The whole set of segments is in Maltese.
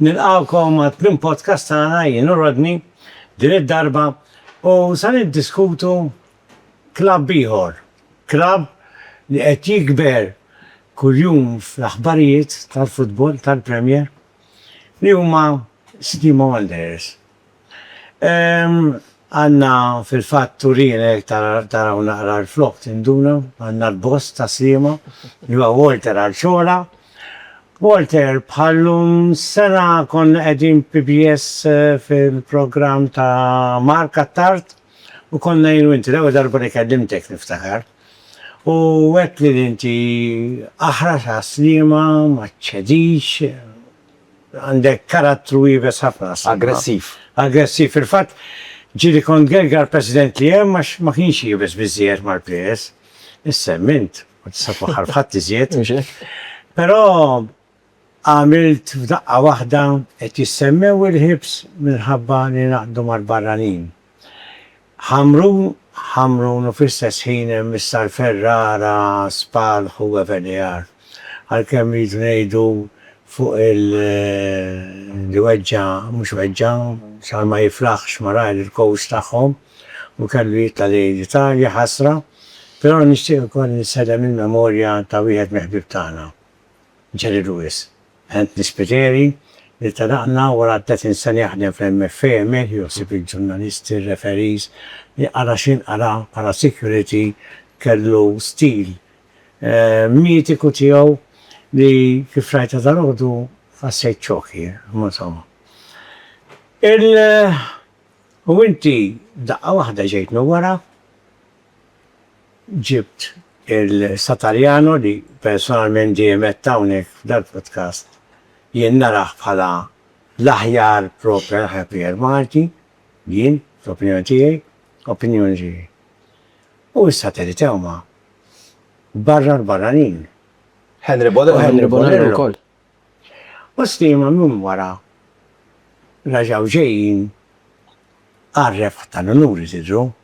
Nilqawkom għal prim podcast tagħna jien u Rodney din id-darba u sa niddiskutu klabb ieħor. Klabb li qed jikber kuljum fl-aħbarijiet tal-futbol tal-Premier li huma Steam Wanderers. Għanna fil-fatt Turin taraw naqra l-flok tinduna, għanna l-boss ta' Sliema li huwa Walter Alxola. Walter, bħallum sena kon qegħdin PBS fil-programm ta' Mark Attard u konna jienu inti l-ewwel darba li kellimtek niftakar. U għedt li inti aħrax għas Sliema, ma tċedix, għandek karattru jibes ħafna. Aggressiv. Aggressiv, fil-fatt ġiri kont Gergar president li hemm ma kienx jibes biżżejjed mal-PS. Issemmint, u tisab ħadd iżjed. Però għamilt f'daqqa waħda qed jissemmew il-ħibs minħabba li naqdu mal-barranin. Ħamrun u fl-istess ħin hemm issa Ferrara, Spalħ u Everdejar. Għalkemm rridu ngħidu fuq il-weġġa, mhux weġġa, xar ma jiflaħx mara il-coach tagħhom u kellu jitla li l-Italja ħasra, però nixtieq ukoll nissedem il-memorja ta' wieħed meħbib tagħna, Jerry Lewis. Anthony Spiteri li talaqna wara 30 sena jaħdem fl-MFM, josib il-ġurnalisti, il-referees, li qara x'inqara bħala security kellu stil mitiku tiegħu li kif rajta dal-għodu għassejt ċoki, insomma. U inti daqqa waħda ġejt wara, ġibt il-Satarjano li personalment ġiemet hawnhekk dal-podcast jien naraħ bħala l-aħjar propja Pierre Marti, jien, l-opinjoni tiegħi, opinjoni tiegħi. U s-satellite huma barra l-barranin. Henry Bonello ukoll. U Sliema minn wara raġaw ġejjin għarref tal-onuri tidru,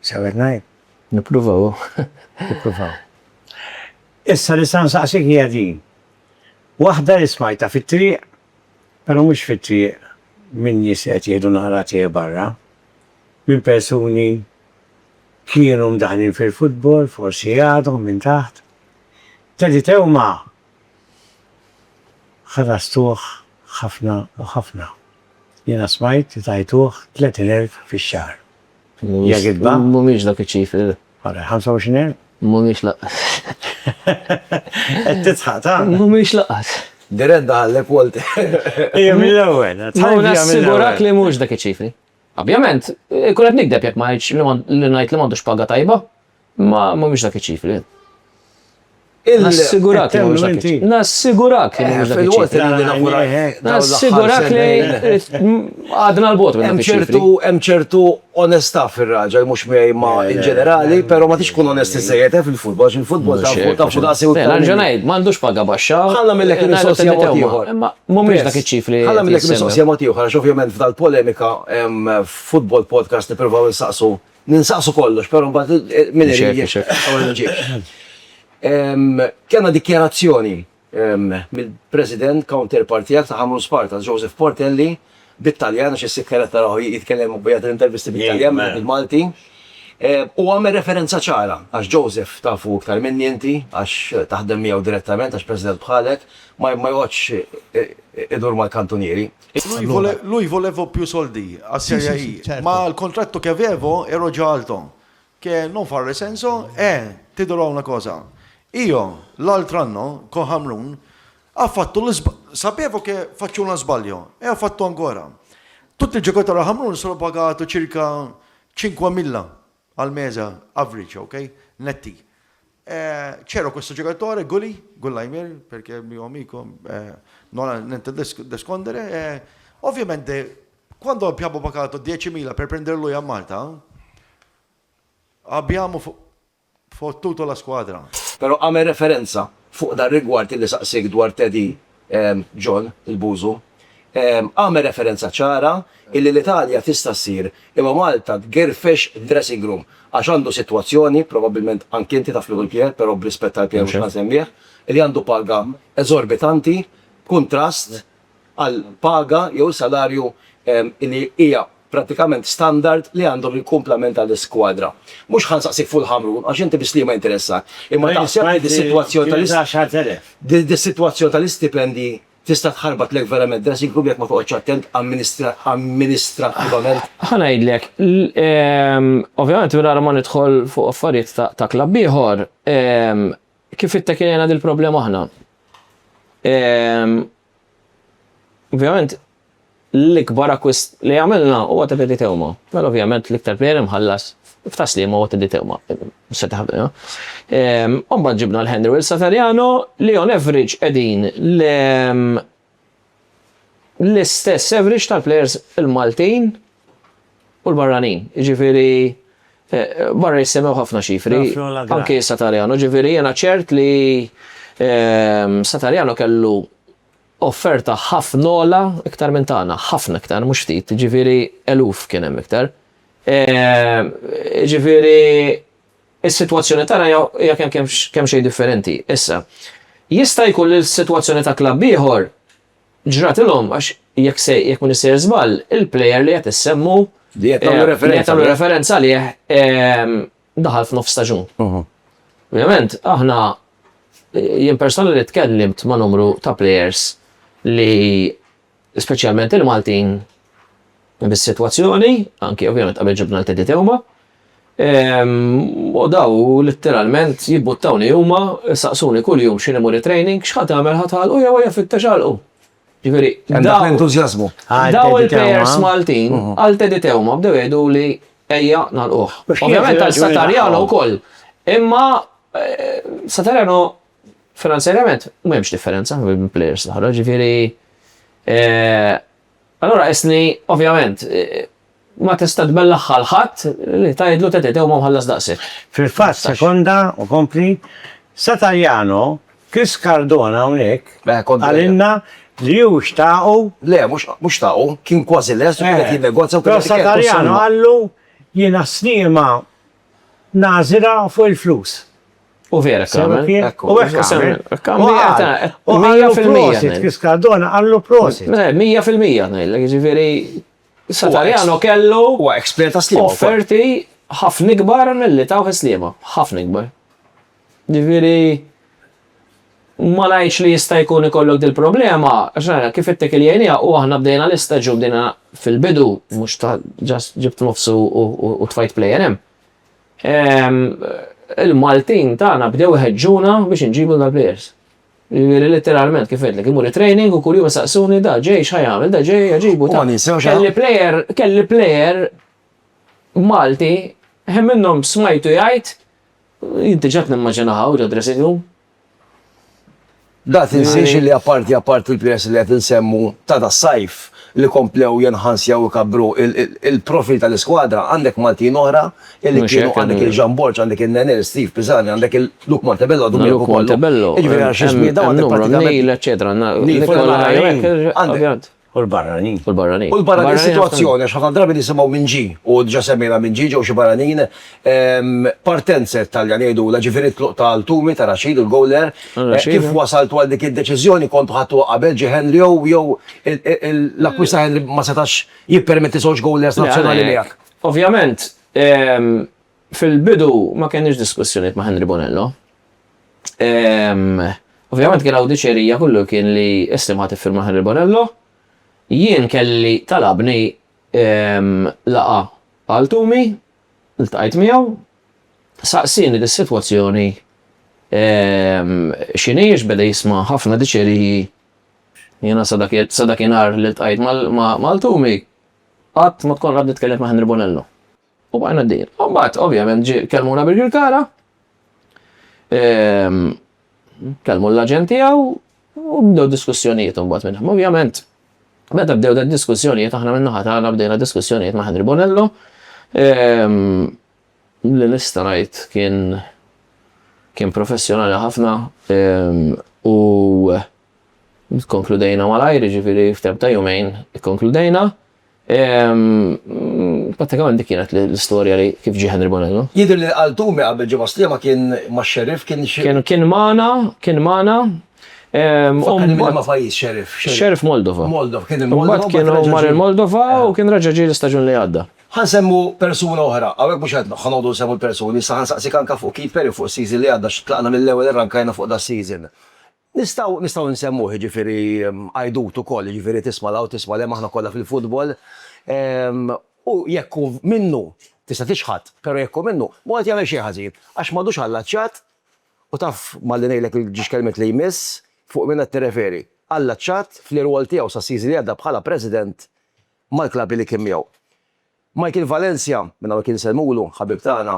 sewet ngħid. Nippruvaw. Issa li san saqsik hija din. Waħda li smajta fit-triq, però mhux fit-triq minn nies qed jieħdu nara tiegħi barra, minn persuni kienu mdaħlin fil-futbol, forsi għadhom minn taħt. Teditew ma ħadastuh ħafna u ħafna. Jiena smajt li tajtuh 30,000 fix-xahar. Jagidba? Mhumiex dak iċ-ċifri. Wara 25,000? Mhumiex laqqas. Qed titħaq ta'? Mhumiex laqqas. Direnda ħallek Walter. Ija mill-ewwel. Nassigurak li mhux dak iċ-ċifri. Ovvjament, kun qed nikdeb jekk ma ngħidx li ngħid li m'għandux paga tajba, ma mhumiex dak iċ-ċifri. Nassigurak li mhux dak iċ-ċifri. Nassigurak li mhux dak iċ-ċifri. Nassigurak li għadna l-bot minn dak iċ-ċifri. Hemm ċertu onestà fir-raġel mhux miegħi ma' in-ġenerali, però ma tix tkun onesti żejjed fil-futbol, għax il-futbol tafu daqsi u Nerġa' ngħid, m'għandux paga baxxa. Ħalla millek il-mistoqsija mod ieħor. Mhumiex dak iċ-ċifri. Ħalla millek il-mistoqsija mod ieħor, għax ovvjament f'dal-polemika hemm futbol podcast nippruvaw ninsaqsu kollox, però mbagħad min irid Kena dikjarazzjoni mill-President counterpartijak ta' Hamrun Sparta, Joseph Portelli, bit-Taljan, għax s-sikkeret taraw jitkellem u bħajat l-intervisti bit-Taljan, bil-Malti. U għamel referenza ċara, għax Joseph tafu iktar minni inti, għax taħdem miegħu direttament, għax President bħalek, ma jgħodx idur mal-kantonieri. Lui volevo più soldi, a Serie I, ma il contratto che avevo ero già alto, che non fa senso, ti dirò una cosa. Io l'altro anno con Hamrun ha fatto sapevo che faccio uno sbaglio e ho fatto ancora. Tutti i giocatori a Hamrun sono pagato circa 5.000 al mese average, ok? Netti. C'era questo giocatore, Gulaimir, perché è il mio amico, non ha niente da nascondere. Ovviamente quando abbiamo pagato 10.000 per prendere lui a Malta, abbiamo fottuto la squadra. Pero għamel referenza fuq dar rigward li saqsik dwar Teddy John, il-Bużu, għamel referenza ċara illi l-Italja tista' ssir imma Malta tgerfex dressing room għax għandu sitwazzjoni, probabbilment anke inti taf l-Pier, però b'rispett tal Pier mhux nsemmih, li għandu paga eżorbitanti, kontrast għal paga jew salarju li hija pratikament standard li għandhom il-komplement għall-iskwadra. Mhux ħansaqsik fuq il-ħamrun, għax inti bis li ma interessa. Imma taħseb li dis-sitwazzjoni tal-istipendi tista' tħarbat lek verament dressing room jekk ma toqgħodx attent amministrattivament. Ħana ngħidlek, ovvjament wara ma nidħol fuq affarijiet ta' klabb ieħor, kif ittekilena dil-problema aħna. Ovvjament l-ikbar akwist li għamilna huwa Teddy Teuma. Well, ovvjament l-iktar plejer imħallas f'taslima huwa Teddy Teuma. Se taħbna. Mbagħad ġibna l-Henry Will Satariano li on average qegħdin l-istess average tal-plejers il-Maltin u l-barranin. Ġifieri barra jissemmew ħafna xifri. Anke Satariano. Ġifieri jiena ċert li Satariano kellu offerta ħafna ola iktar minn tagħna, ħafna iktar, mhux ftit, ġifieri eluf kien hemm iktar. Ġifieri is-sitwazzjoni tagħna hija kemm xejn differenti. Issa, jista' jkun li s-sitwazzjoni ta' klabb ieħor ġrat ilhom għax jekk min isir żball, il-plejer li qed issemmu Li qed tagħmlu referenza li daħal f'nofs staġun. Ovvjament, aħna jien personali tkellimt ma' numru ta' plejers li speċjalment il-Maltin bis-sitwazzjoni, anke ovvjament qabel ġibna l-Teddy Teuma, u daw letteralment jibbuttawni huma saqsuni kuljum x'inhi muri training, x'ħadd tagħmel ħadd u jew fittex għalqu. Ġifieri l-entużjażmu. Daw il-plejers Maltin għal Teddy Teuma bdew jgħidu li ejja nagħlquh. Ovvjament għal Satariano wkoll. Imma Satariano finanzjarjament m'hemmx differenza bejn plejers l-oħra, ġifieri allura isni ovvjament ma tista' tbellaħħal ħadd li tgħidlu Teddy Teuma mħallas daqshekk. Fil-fatt sekonda u kompli Satariano Chris Cardona hawnhekk għalinna li hu xtaqu. Le, mhux taqgħu, kien kważi les u qed jinnegozja Però Satariano għallu jiena snima nażira fuq il-flus. U vera kamel. U għallu prosit, Chris Cardona għallu prosit. 100% ngħidlek, ġifieri Satariano kellu huwa expert ta' sliema. offerti ħafna kbar milli taw sliema, ħafna kbar. Ġifieri ma ngħidx li jista' jkun ikollok dil-problema, għax kif ittek il-jgħinija u aħna bdejna l-istaġġu bdejna fil-bidu mhux ta' ġast ġibt nofsu u tfajt plejer hemm. Il-Maltin tagħna bdew iħeġġuna biex inġibu dal-plejers. Literalment kif qedlek imur training u kuljum saqsuni da ġej x'ħajamel, da ġej aġibu ta' kelli plejer Malti hemm minnhom smajtu jgħid inti ġat nimmaġinaw ġo dressing room. Da tinsiex li apparti il-plejers li qed insemmu ta' sajf li komplew jenħansjaw ikabru il-profil tal-iskwadra, għandek Maltin oħra, illi kienu għandek il-Ġan Borġ, għandek il-Nenel, Steve Pisani, għandek il-Luke Montebello, għadu Luke Montebello, Neil, eccetera. U l-barranin. U l-barranin. U l-barranin situazzjoni, għax ħafna drabi nisimaw minn ġi, u ġa semmejna minn ġi ġew xi barranin, partenzer tal-jan jgħidu la ġifieri tluq tal-Tumi ta' Rashid, il-Gowler, kif wasaltu għal dik id-deċiżjoni kontu ħattu qabel ġi Henry jew l-akkwista Henry ma setax jippermetti żewġ Gowlers nazzjonali miegħek. Ovvjament, fil-bidu ma kienx diskussjoniet ma' Henry Bonello. Ovvjament kien awdiċerija kullu kien li estimat iffirma Henry Bonello. Jien kelli talabni laqa għal Tumi, iltqajt miegħu, saqsini dis-sitwazzjoni x'inhiex beda jisma' ħafna diċeriji jiena sadakinhar li iltqajt mal-Tumi qatt ma tkun rad nitkellem ma' Henry Bonello. U baqgħna d-dejn. U mbagħad ovvjament kellmuna bil-Kirkara, kellmu l-aġent tiegħu u bdew diskussjonijiet mbagħad minnhom. Ovvjament meta bdew dan diskussjonijiet aħna min-naħa tagħna bdejna diskussjonijiet ma' Henry Bonello. Li nista' ngħid kien professjonali ħafna u konkludejna malajr, ġifieri f'temp ta' jumejn ikkonkludejna. Pratikament dik kienet l-istorja li kif ġie Henry Bonello. Jidher li għal Tumi qabel ġimgħa sliema kien ma' xerif kien magħna. Fakkani mill ma pajjiż xerif. Xerif Moldova. Moldova, kien Mbagħad kienu mar il-Moldova u kien raġa ġie l-istaġun li għadda. ħansemmu persuna oħra, għawek mux għedna, ħanodu nsemmu l-persuni, sa ħansaqsi kanka fuq Keith Perry fuq season li għadda xtlaqna mill-ewel rankajna fuq da season. Nistaw nsemmu ġifiri għajdut u koll, ġifiri tisma law, tisma li maħna kolla fil-futbol. U jekku minnu, tista tixħat, pero jekku minnu, muħat jgħamil xie ħazin, għax madux għallaċċat, u taf malli nejlek il-ġiġ kelmet li jmiss, fuq minna t-referi. Għallaċċat fl-irwol tijaw sa season li għadda bħala president mal-klabi li kimjaw. Michael Valencia, minna kien selmulu, ħabib tagħna,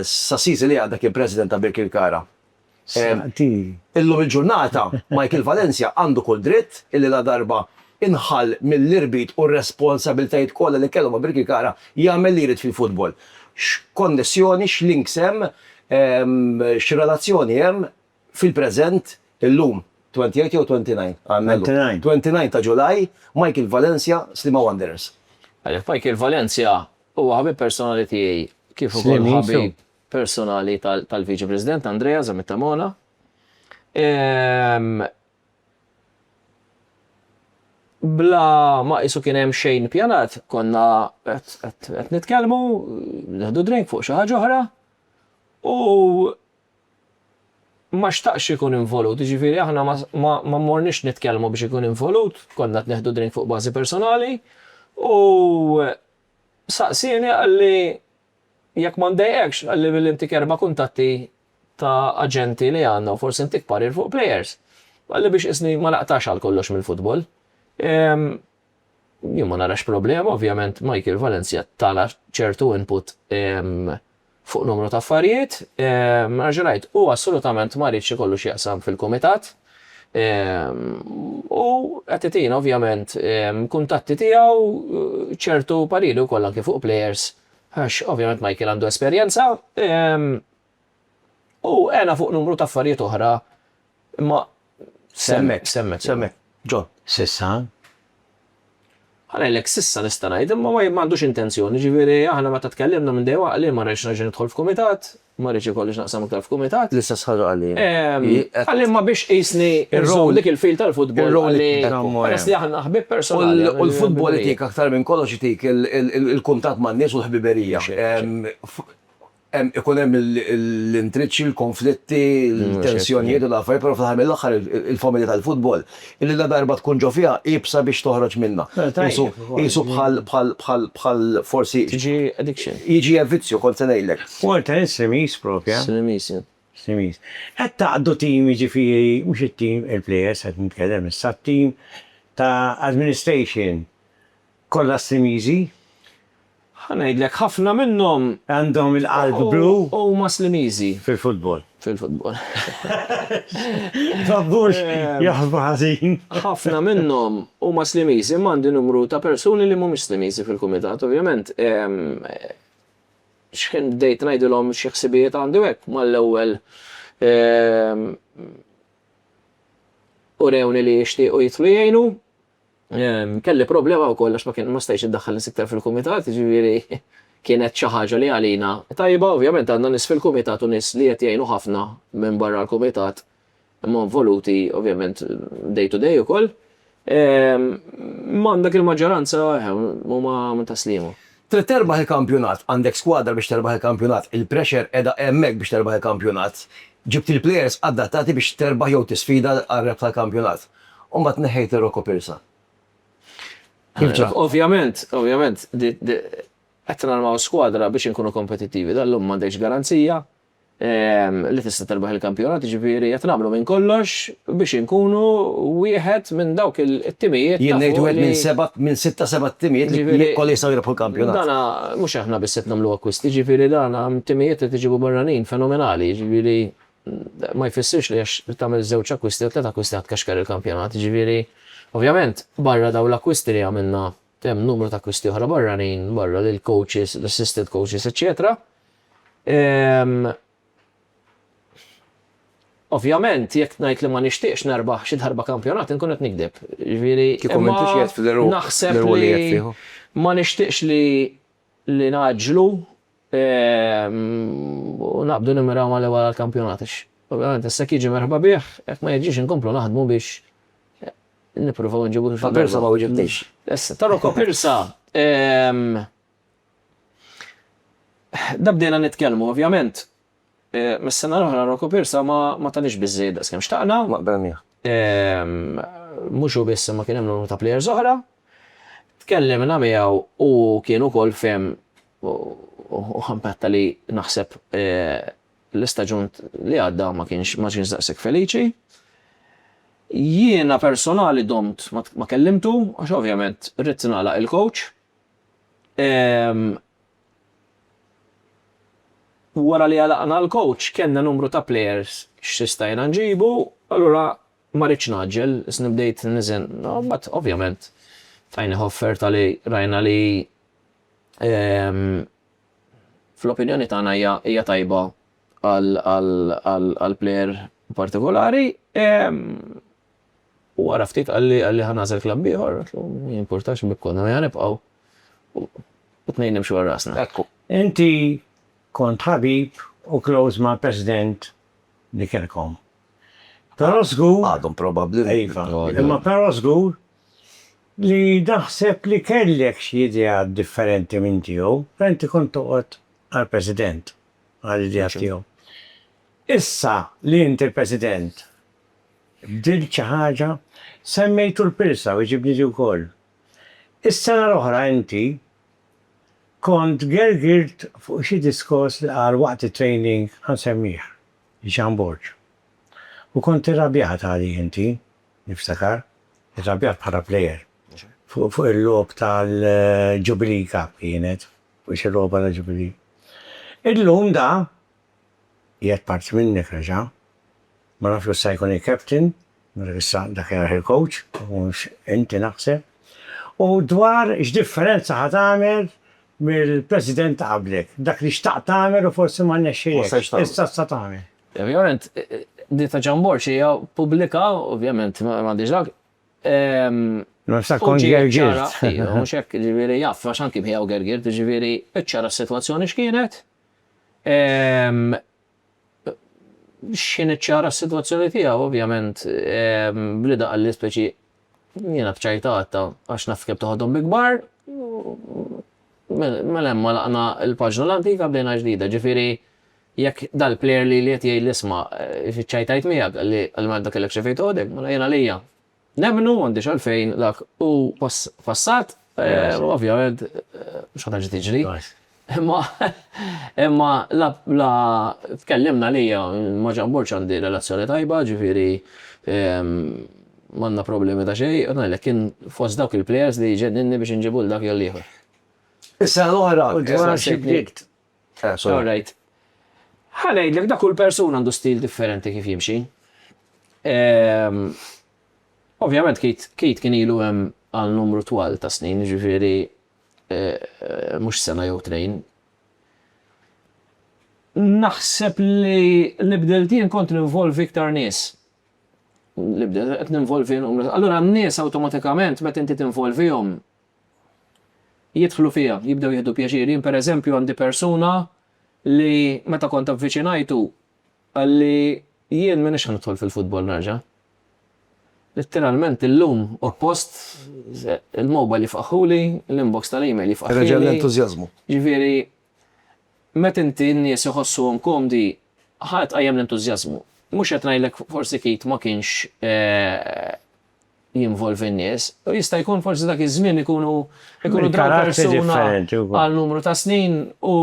sa season li għadda kien president ta' Birkirkara. Illum il-ġurnata, Michael Valencia għandu kull dritt illi la darba inħall mill-irbit u r-responsabiltajiet kollha li kellhom ma' Birkirkara jagħmel li jrid fil-futbol. X'konnessjoni, x'links hemm, x'relazzjoni hemm fil-preżent illum 28 jew 29? 29 ta' Ġulaj, Michael Valencia, Slima Wanderers. Għalek Michael Valencia huwa ħabib personali tiegħi kif ukoll ħabib personali tal-Viċi President Andrea Zamittamona. Bla ma qisu kien hemm xejn pjanat, konna qed nitkellmu, neħdu drink fuq xi ħaġa oħra u ma xtaqx ikun involut, ġifieri aħna ma morniex nitkellmu biex ikun involut, konna qed neħdu drink fuq bażi personali. U saqsini għalli jekk ma ndejqekx għalli bil-inti kerba kuntatti ta' aġenti li għanna u forsi intik parir fuq players. Għalli biex isni ma laqtax għal kollox mill-futbol. Jien ma narax problema, ovvjament Michael Valencia tala ċertu input fuq numru ta' affarijiet. Raġunajt, u assolutament ma rridx ikollu x'jaqsam fil-komitat. U għattitina ovvjament kuntatti tijaw ċertu parilu kollan kif fuq players għax ovvjament Michael għandu esperienza u għena fuq numru ta' affarijiet oħra ma semmek John Sissa? Għalek sissa nista' ngħid imma ma m'għandux intenzjoni, ġifieri aħna meta tkellimna minn dejwa għalli ma rridx nerġa' nidħol f'kumitat, ma rridx ikollix naqsam iktar f'kumitat. l-istess ħaġa għalli. Għalli ma biex qisni ir-rol dik il-fil tal-futbol li aħna ħbib personali. U l-futbol itik aktar minn kollox itik il-kuntat man nies u l-ħbiberija. Ikun hemm l-intriċċi, l-konflitti, l-tensjonijiet u l-affarijiet, però fl-aħħar mill-aħħar il-familja tal-futbol illi la darba tkun ġo fiha ibsa biex toħroġ minnha. Qisu bħal forsi Tiġi addiction. jiġi vizzju kont se ngħidlek. Walta semis propja. Semis. Qed taqdu tim jiġifieri mhux it-tim il-players qed nitkellem issa tim ta' administration kollha semiżi. Ħanajdlek ħafna minnhom Għandhom il-qalb blu u maslimizi fil-futbol. fil-futbol. Fabbux jaħbu ħażin. Ħafna minnhom u maslimizi imma għandi numru ta' persuni li mhumiex slimizi fil-kumitat, ovvjament. X'kien bdejt ngħidilhom xi ħsibijiet għandu hekk mal-ewwel urewni li jixtiequ jidħlu jgħinu. Kelli problema wkoll għax ma stajx iddaħħal nies iktar fil-kumitat, ġifieri kienet xi ħaġa li għalina. Tajba ovvjament għandna nies fil-kumitat u nies li qed jgħinu ħafna minn barra l-kumitat imma involuti ovvjament day to day ukoll. M'għandek il-maġġoranza huma minn taslimu. Trid terbaħ il-kampjonat, għandek skwadra biex terbaħ il-kampjonat, il-pressure qiegħda hemmhekk biex terbaħ il-kampjonat. Ġibt il-plejers adattati biex terbaħ jew tisfida għar-reb tal-kampjonat. U mbagħad neħejt ir-Rocco Pirsa. Ovvjament, qed narmaw skwadra biex inkunu kompetittivi, dallum m'għandekx garanzija li tista' terbaħ il-kampjonat, ġifieri qed nagħmlu minn kollox biex inkunu wieħed minn dawk it-timijiet. Jien ngħid wieħed minn 6-7 timijiet li kolli jistgħu jilħqu l-kampjonat. Dana mhux aħna biss qed nagħmlu akkwisti, ġifieri dana timijiet qed iġibu barranin fenomenali, ġifieri ma jfissirx li għax tagħmel żewġ akkwisti u tliet akkwisti għad kaxkar il-kampjonat, ġifieri ovvjament barra daw l-akkwisti li għamilna hemm numru ta' akkwisti oħra barranin, barra lil coaches, l-assistant coaches, eċetera. Ovvjament, jekk ngħid li ma nixtieqx nerbaħ xi darba kampjonat inkun qed nikdeb. Ġifieri naħseb li ma nixtieqx li naġlu u naqbdu nimiraw mal-ewwel għall-kampjonat. ovvjament, issa kiġi merħba bih, jekk ma jiġix inkomplu naħdmu biex nippruvaw nġibu. Ta' Pirsa ma uġibtix. Issa, ta' Rocco Pirsa, da bdejna nitkellmu, ovvjament, mis-sena l-oħra Rocco Pirsa ma tanix biżżejjed daqskemm xtaqna. Ma qbel Mhux hu biss ma kien hemm numru ta' plejers oħra. Tkellimna miegħu u kien ukoll fehem u ħampetta li naħseb l-istaġun li għadda ma kienx daqshekk feliċi. Jiena personali domt ma kellimtu, għax ovvjament rrid nagħlaq il-coach. Wara li għalaqna l-coach kellna numru ta' plejers x'istajna nġibu, allura ma rridx naġġel, nibdejt niżen, but ovvjament tajni offerta li rajna li fl-opinjoni tagħna hija tajba għal plejer partikolari. U wara ftit għalli ħanażel klabb ieħor, ma jimpurtax bikkonna ma nibqgħu u tnejn nimxu għal rasna. Ekku. Inti kont ħabib u close ma' president li kelkom. Però żgur, Għadhom probabbli. iva, imma però żgur li naħseb li kellek xi idea differenti minn tiegħu, inti kont toqgħod għall-President għall-idea tiegħu. Issa li inti l-President bdilt xi ħaġa semmejtu l-Pirsa u ġibni wkoll. Is-sena l-oħra inti kont gergirt fuq xi diskors li qal waqt it-training ħansemmih Jean Borg. U kont irrabjat għali inti, niftakar, irrabjat bħala plejer. Fuq il-lob tal-Jubilee Cup kienet, fuq il-lob tal-Jubilee. Illum da, jgħet parti minnek raġa, ma nafju s-sajkun il-captain, dak il-coach, u inti naħseb. U dwar x-differenza ħatamel mill-president qablek, dak li xtaq tamel u forsi ma nexxirek, issa s-satamel. Ovvjament, di ta' Jean Borg hija pubblika, ovvjament, ma diġ Ma sta' kon gergirt. Mhux hekk ġifieri jaf għax anki bħew gergirt, ġifieri iċċara s-sitwazzjoni x'kienet. X'kienet ċara s-sitwazzjoni tiegħu, ovvjament, blida qalli speċi jiena bċajtata għax naf kif toħodhom bi kbar. Mela hemm laqna l-paġna l-antika bdejna ġdida, ġifieri jekk dal-plejer li qed jgħid l-isma' ċajtajt miegħek għalli għal-madda kellek xi fejn toħodek, mela jiena lejja. Nemmnu għandix għalfejn dak u passat, ovvjament, xħadħġi tiġri. Imma la tkellimna lija, ma Jean Borg għandi relazzjoni tajba, ġifiri manna problemi ta' xej, għanna kien fost dawk il-plejers li ġenninni biex nġibu l-dak jgħal-liħor. Issa l-oħra. Dwar xi bdiet. Alright. Ħanejdlek dak kull persuna għandu stil differenti kif jimxi. Ovvjament Kate kien ilu hemm għal numru twal ta' snin, ġifieri mhux sena jew tnejn. Naħseb li bdeltien kont ninvolvi iktar nies. Li bdelt qed ninvolvi allura n-nies awtomatikament meta inti tinvolvihom jidħlu fiha, jibdew jieħdu pjaċir. Jien pereżempju għandi persuna li meta kont avviċinajtu għalli jien m'inhiex ħanidħol fil-futbol nerġa'. Letteralment illum oppost il-mobile jifqaħuli, l-inbox tal-email jifqaħuli. Reġa' l-entużjażmu. Ġifieri meta inti n-nies iħossuhom komdi ħadd qajjem l-entużjażmu. Mhux qed ngħidlek forsi Kate ma kienx jinvolvi n-nies, jista' jkun forsi dak iż-żmien ikunu draw persuna għal numru ta' snin u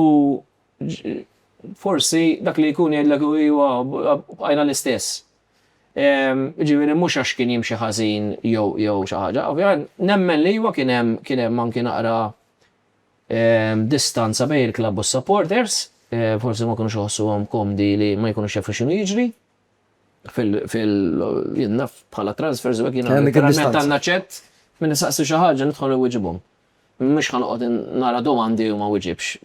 forsi dak li jkun jgħidlek huwa bqajna l-istess. Ġifieri mhux għax kien jimxi ħażin jew xi ħaġa. Ovvjament nemmen li huwa kien hemm anke naqra distanza bejn il-klabb u s-supporters, forsi ma kinux iħossuhom komdi li ma jkunux jafu x'inhu jiġri. Jinnaf bħala transfers u għek literalment għanna ċett minn nisaqsi xi ħaġa nidħol iwiġibhom. Mhux ħanoqgħod nara domandi u ma wiġibx.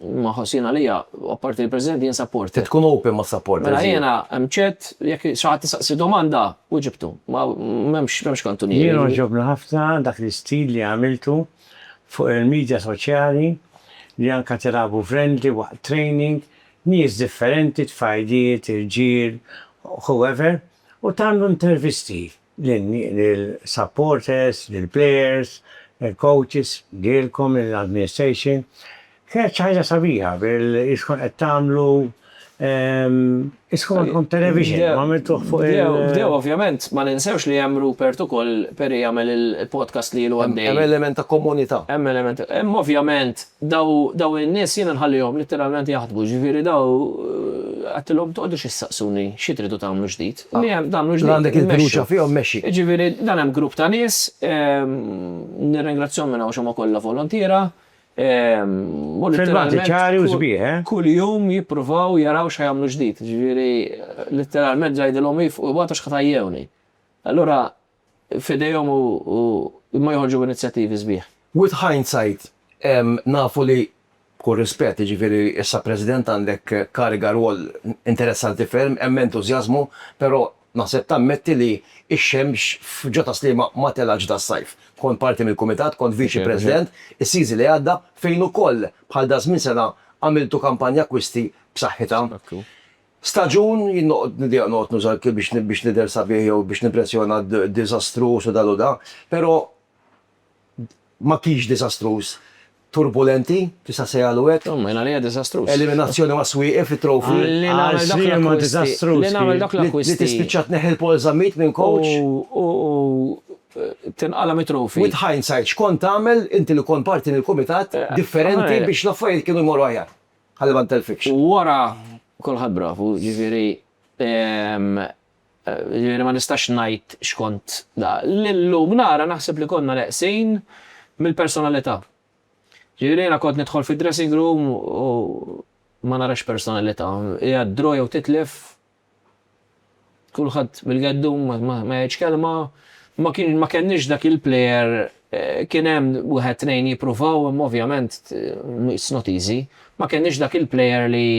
Ma ħossina lija, apparti il-President jien supporter. Tkun open ma' supporter. Mela jiena hemm ċett jekk xi ħadd tisaqsi domanda wiġibtu. M'hemmx kantunieri. Jien oġobna ħafna dak l-istil li għamiltu fuq il-medja soċjali li anka tilabu friendly waqt training, nies differenti, tfajdiet, irġiel whoever, u tagħmlu intervisti lil-supporters, lil-players, lil-coaches, lilkom, lil-administration. Kienet ħaġa sabiħa bil-iskun qed tagħmlu iskun television, ma għamiltuh fuq Bdew ovvjament, ma ninsewx li hemm Rupert ukoll peri jagħmel il-podcast li għaddej. Hemm element ta' komunità. Hemm ovvjament daw in-nies jiena nħallihom literalment jaħdmu, ġifieri daw għattilhom toqgħodux issaqsuni xi tridu tagħmlu ġdid. Li hemm tagħmlu ġdid. Għandek il-fiduċja fihom mexxi. Ġifieri dan hemm grupp ta' nies, nirringrazzjahom minn hawn xi kollha volontiera. Fil-bati ċari u sbieħ, kull jum jippruvaw jaraw xa jagħmlu ġdid. Ġifieri literalment ġajdilhom jibgħatu x'ħatajjewni. Allura fidejhom u ma joħorġu inizjattivi sbieħ. With hindsight, nafu li kull rispett, ġifieri issa President għandek kariga rwol interessanti ferm, hemm entużjażmu, però naħseb tammetti li ix-xemx f'ġota slima ma telaġ da s-sajf. Kont parti mill-Kumitat, kont Viċi President, is-siżi li għadda fejn ukoll bħal da żmien sena għamiltu kampanja akwisti b'saħħitha. Staġun noqgħod nużal biex nidher sabiħ jew biex nippressjona diżastruż u dalu da, però ma kienx diżastruż. Turbulenti, tista' sejjalu hekk. Mela li diżastruż. Eliminazzjoni ma' swieqef fit-trofi. Li nagħmel dak l-akkwisti. Li tispiċċa tneħħel Paul Zammit minn coach. U tinqala mit-trofi. With hindsight, x'kont tagħmel inti li kont parti mill-kumitat differenti biex l-affarijiet kienu jmorru aħjar. Ħalli ma ntelfikx. Wara kulħadd bravu, ġifieri ma nistax ngħid x'kont da. Lillum nara naħseb li konna neqsin mill-personalità. Ġifieri jiena kont nidħol fid-dressing room u ma narax personalità. Hija droj jew titlef. Kulħadd bil-geddu ma jgħidx kelma. Ma kenniex dak il-plejer kien hemm wieħed tnejn jippruvaw, ovvjament it's not easy. Ma kenniex dak il-plejer li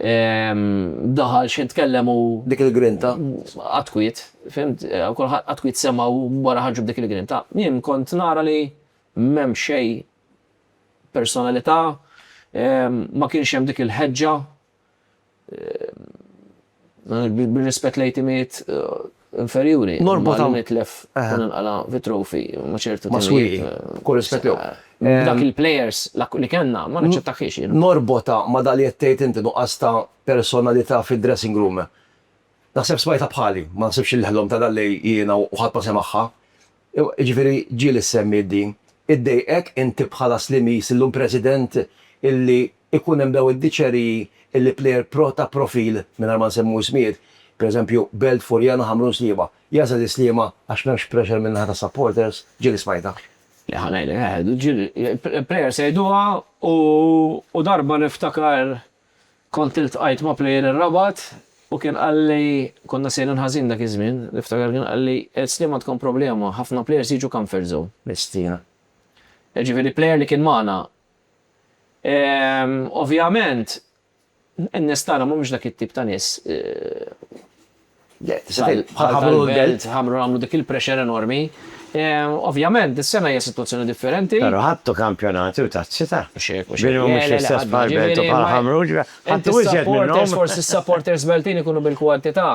daħal xi tkellem u dik il-grinta. Qatt fimt, kulħadd qatt semma u wara ħarġu b'dik il-grinta. Jien kont nara li m'hemm xejn personalità, ma kienx hemm dik il-ħeġġa. Bil-rispett lejn timiet inferjuri. Norbota nitlef kun inqala fit-trofi ma ċertu ma swieq, kull rispett jew. Dak il-players li kellna ma naċċettaħiex jien. Norbota ma dal jettejt inti nuqqas ta' personalità fid-dressing room. Naħseb smajta bħali, ma naħsibx il-ħellhom ta' dalli jiena u ħadd ma semaħħa. Ġifieri ġieli semmi din. Iddejqek inti bħala Slimis illum President illi ikun hemm daw id-diċeri illi plejer ta' profil mingħajr ma nsemmu ismijiet. Per eżempju, Belt Furjana ħamrun slima. Jażel is-slima għax m'hemmx pressure minn ħata supporters, ġieli smajta. Li ħanajli, players jgħiduha u darba niftakar kont iltqajt ma' plejer ir-Rabat u kien qalli konna sejrin ħażin dak iż-żmien, niftakar kien qalli slima tkun problema, ħafna players jiġu comfort zone. Mistina. Ġifieri plejer li kien magħna. Ovvjament, n-nies tagħna mhumiex dak it-tip ta' nies. ħamru għamlu dik il-pressure enormi. Ovvjament, is-sena hija situazzjoni differenti. Però ħadtu kampjonati u tazzita. Ġifieri mhumiex l-istess bħal Belt u bħal ħamru, ħadtu iżjed minnhom. Forsi s-supporters Beltin ikunu bil-kwantità.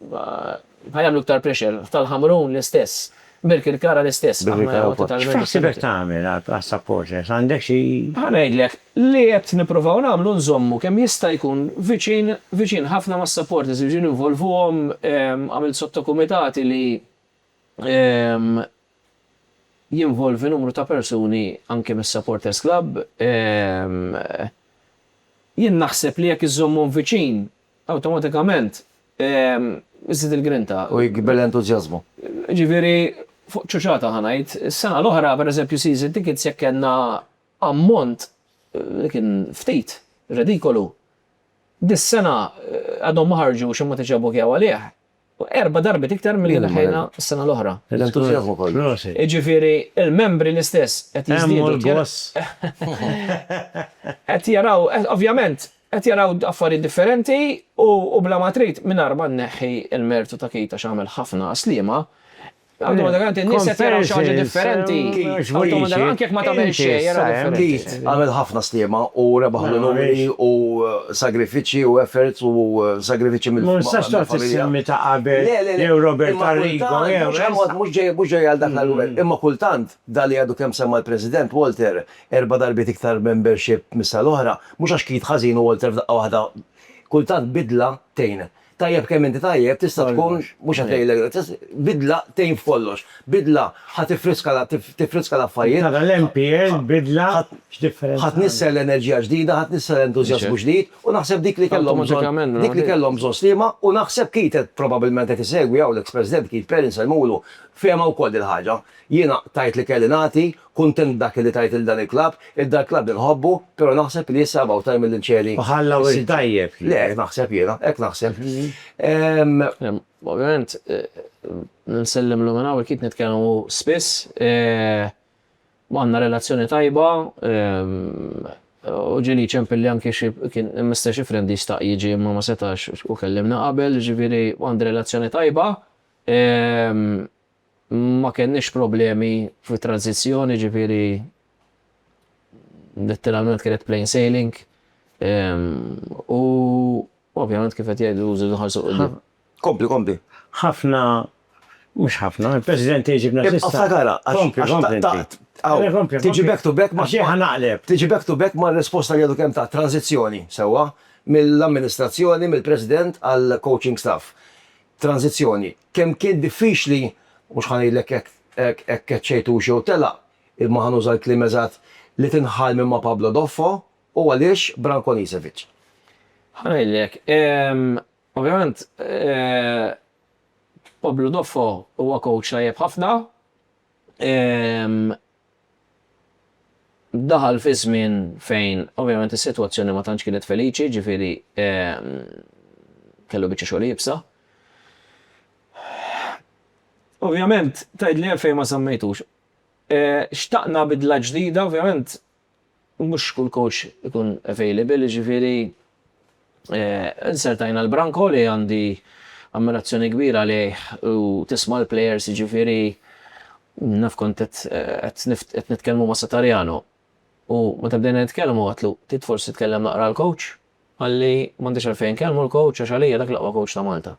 Ħajamlu iktar pressure tal-Ħamrun l-istess. Birkirkara l-istess. X'taħsibek tagħmel għas-supporters? Għandek xi. Ħanejdlek li qed nippruvaw nagħmlu nżommu kemm jista' jkun viċin ħafna mas-supporters jiġu involvuhom għamilt sottokumitati li jinvolvi numru ta' persuni anke mis-supporters club. Jien naħseb li jekk iżommhom viċin awtomatikament iżid il-grinta. U jikbel entużjażmu. Ġifieri fuq ċuċata ħanajt, s-sena l-oħra pereżempju season tickets jekk kellna ammont li kien ftit redikolu. Dis-sena għadhom ma ħarġux imma tiġabu kjaw għalih. 4 darbit iktar milli ħejna s-sena l-oħra. L-entużjażmu kollu. Ġifieri il-membri l-istess qed jiżdiedu. Qed jaraw, ovvjament, qed jaraw affarijiet differenti u bla ma trid mingħajr ma nneħħi l-mertu ta' Kejta x'għamel ħafna slima. Automatikament in-nies qed jaraw xi ħaġa differenti. Comparisons, Automatikament anke jekk ma tagħmel xejn jaraw differenti. Keith għamel ħafna stiema u rebaħ l-numri u sagrifiċi u efforts u sagrifiċi Ma nistax toqgħod tissemmi ta' qabel jew Robert Arrigo mhux ġej għal dak l-għal. Imma kultant dali għadu kemm semma l-President Walter 4 darbiet iktar membership missa l-oħra, mhux għax Keith ħażin u Walter f'daqqa waħda. Kultant bidla tejn. Tajjeb kemm inti tajjeb tista' tkun mhux għatejlek, bidla tejn f'kollox. Bidla ħad tifriska l-affarijiet. Tara l-MPL bidla x'differenza. Ħadd nissel l-enerġija ġdida, ħadd nissel l-entużjażmu ġdid u naħseb dik li kellhom bżonn sliema u naħseb Keith probabbilment qed isegwi hawn l-ex-President Keith Perrin semmulu fehma wkoll il-ħaġa. Jiena tajt li kelli nagħti, kuntent dak li tajt il dan il-klabb, id-dar klabb inħobbu, però naħseb li issa about time il-inċeri. Ħallaw il-tajjeb. Le, hekk naħseb jiena, hekk naħseb. Ovvjament, nsellem l-għanaw, Keith nitkellmu spiss, għandna relazzjoni tajba, u ġili ċempilli anke kien mister xi friend jistaq jiġi imma ma setax u kellimna qabel, ġifieri għandi relazzjoni tajba. Ma kenniex problemi fi tranzizzjoni, ġifieri letteralment kienet plain sailing. U ovvjament kif qed jgħidu użu ħarsu qudiem. Kompli. Ħafna, mhux ħafna, il-President jġibna tiġi back to back Tiġi back to back ma' risposta li għadu kemm ta' tranzizzjoni sewwa mill-amministrazzjoni, mill-President għal coaching staff. Tranzizzjoni. Kemm kien diffiċli mhux ħanejlek hekk keċċejtu xi tela imma ħanuża l-kliem eżatt li tinħall minn ma' Pablo Doffo u għaliex Branko Nisevic. Ħanejlek, ovvjament Pablo Doffo huwa coach tajjeb ħafna. Daħal fi żmien fejn ovvjament is-sitwazzjoni ma tantx kienet feliċi, ġifieri kellu biċċa xogħol jibsa. Ovvjament, tajd li għalfej ma sammejtux. Xtaqna bidla ġdida, ovvjament, mux kull coach ikun available, ġifiri, insertajna l-Branko li għandi ammirazzjoni kbira li u tisma l-players, ġifiri, nafkont qed nitkellmu ma' Satarjano. U ma tabdejna nitkellmu għatlu, tit forsi titkellem naqra l-coach, għalli m'għandix għalfejn kellmu l-coach għax għalija dak l-aqwa coach ta' Malta.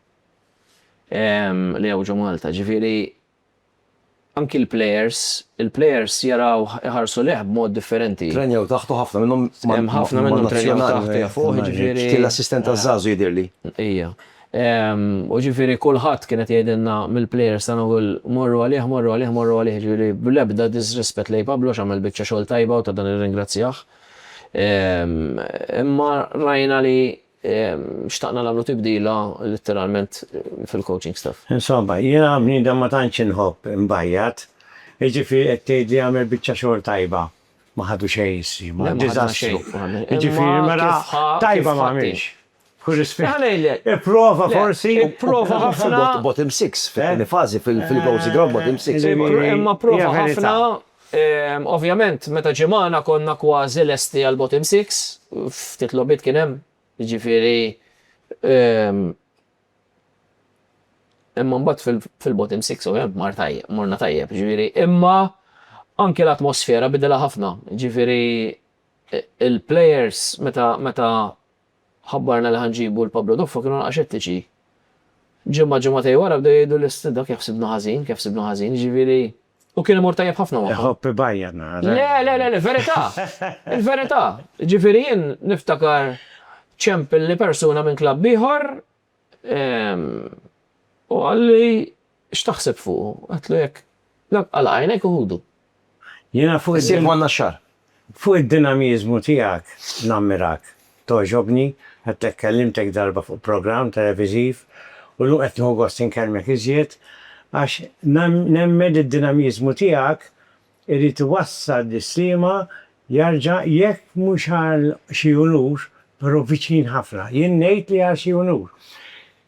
Li għawġu Malta, ġifiri anki il-players jaraw ħarsu liħ b'mod differenti. Trenjaw taħtu ħafna minnhom ħafna minnhom trenjaw taħtu fuq, ġifiri. L-assistent għazzazu jidirli. Ija. U ġifiri kulħadd kienet jgħidilna mill-players tagħna morru għalih, ġifiri bl-ebda disrispett lej Pablo x'għamel biċċa xogħol tajba u ta' dan irringrazzjah. Imma rajna li xtaqna nagħmlu tibdila letteralment fil-coaching staff. Insomma, jiena bniedem ma tantx inħobb imbajjat, jiġifieri qed tgħidli għamel biċċa xogħol tajba. Ma ħadu xejn issi, ma diżastru. Jiġifieri mara tajba ma għamilx. Kull rispett. Ipprova forsi. Ipprova ħafna. Bottom 6 fil-fażi fil-Gowsi Ground bottom 6. Imma prova ħafna. Ovvjament, meta ġimgħana konna kważi lesti għal bottom 6, ftit logħbiet kien hemm. Ġifiri, imma mbagħad fil-bottom 6 morna tajjeb, ġifiri, imma anke l-atmosfera bidela ħafna, ġifiri, il-players meta ħabbarna li ħanġibu l-Pablo Doffo kienu xettiċi. Ġimgħatej wara bdew jgħidu l-istudda kif sibnu ħażin, ġifiri, u kien imur tajjeb ħafna magħhom. Ħoppi bajjana. Le, il-verità. Ġifiri jien niftakar ċempilli persuna minn klabb ieħor u għalli x'taħseb fuq, għatlu jekk għal-għajnek uħudu. Jiena fuq id-dinamizmu tiegħek nammirak, toġobni, qed kellimtek darba fuq programm televiżiv u l qed nieħu gost inkellmek iżjed għax nemmed id-dinamizmu tiegħek irid iwassal l-islima jarġa' jekk mhux għal xi unur però viċin ħafna. Jien ngħid li għal xi unur.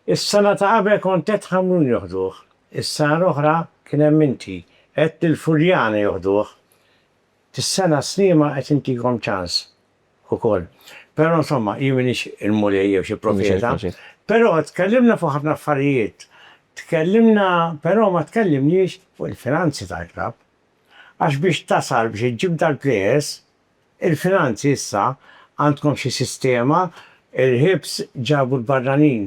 Is-sena ta' qabel kont qed ħamrun joħduh. Is-sena l-oħra kien hemm inti qed il-Fuljana joħduh. Tis-sena sliema qed intikom ċans ukoll. Però insomma, jien m'iniex il-mulej jew xi profeta. Però tkellimna fuq ħafna affarijiet Tkellimna, però ma tkellimniex fuq il-finanzi tal-klab. Għax biex tasal biex iġġib dal-plejers, il-finanzi issa għandkom xi sistema, il-ħibs ġabu l-barranin.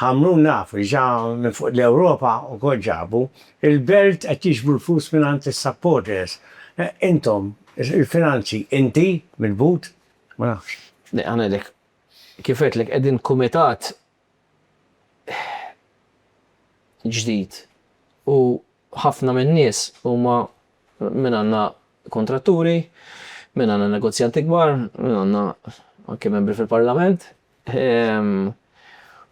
Ħamlu nafu, ġa minn fuq l-Ewropa u kol ġabu, il-belt qed jiġbu l-flus minn għand is-supporters. Intom, il-finanzi, inti mill-but? Ma nafx. Għanedek, kifetlek edin kumitat ġdid u ħafna minn nies huma minn għandna kontratturi, minn għandna negozjanti kbar, minn għandna anke membri fil-Parlament.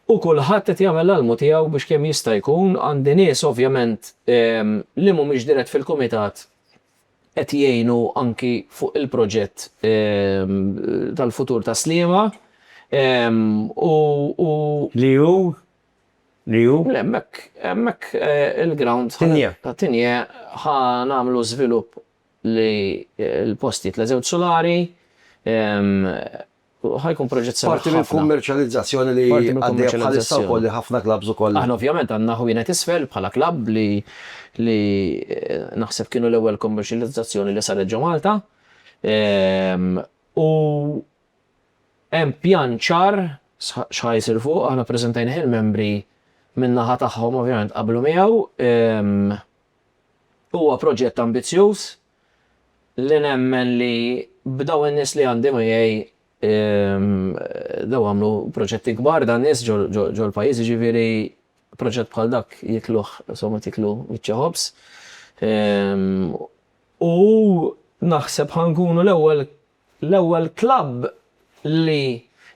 U kulħadd qed jagħmel l-almu tiegħu biex kemm jista' jkun għandi nies ovvjament li mhumiex dirett fil-kumitat qed jgħinu anki fuq il-proġett tal-futur ta' Sliema. Li hu? Hemmhekk il-ground ta' Tinje ħa nagħmlu żvilupp li l-postijiet l-eżewġ solari, ħajkun proġett sabiħ Parti mill-kummerċjalizzazzjoni li għaddejja bħalissa wkoll li ħafna klabs ukoll. Aħna ovvjament għandna ħwienet isfel bħala klabb li naħseb kienu l-ewwel kommerċjalizzazzjoni li saret ġo Malta. U hemm pjan ċar x'ħajsir fuq, aħna preżentajna il-membri min-naħa tagħhom ovvjament qablu miegħu. Huwa proġett ambizzjuż li nemmen li b'daw in-nies li għandi miegħi daw għamlu proġetti kbar dan nies ġo l-pajjiż, ġifieri proġett bħal dak jikluh somma tiklu biċċa-ħobs. U naħseb ħankunu l-ewwel klabb li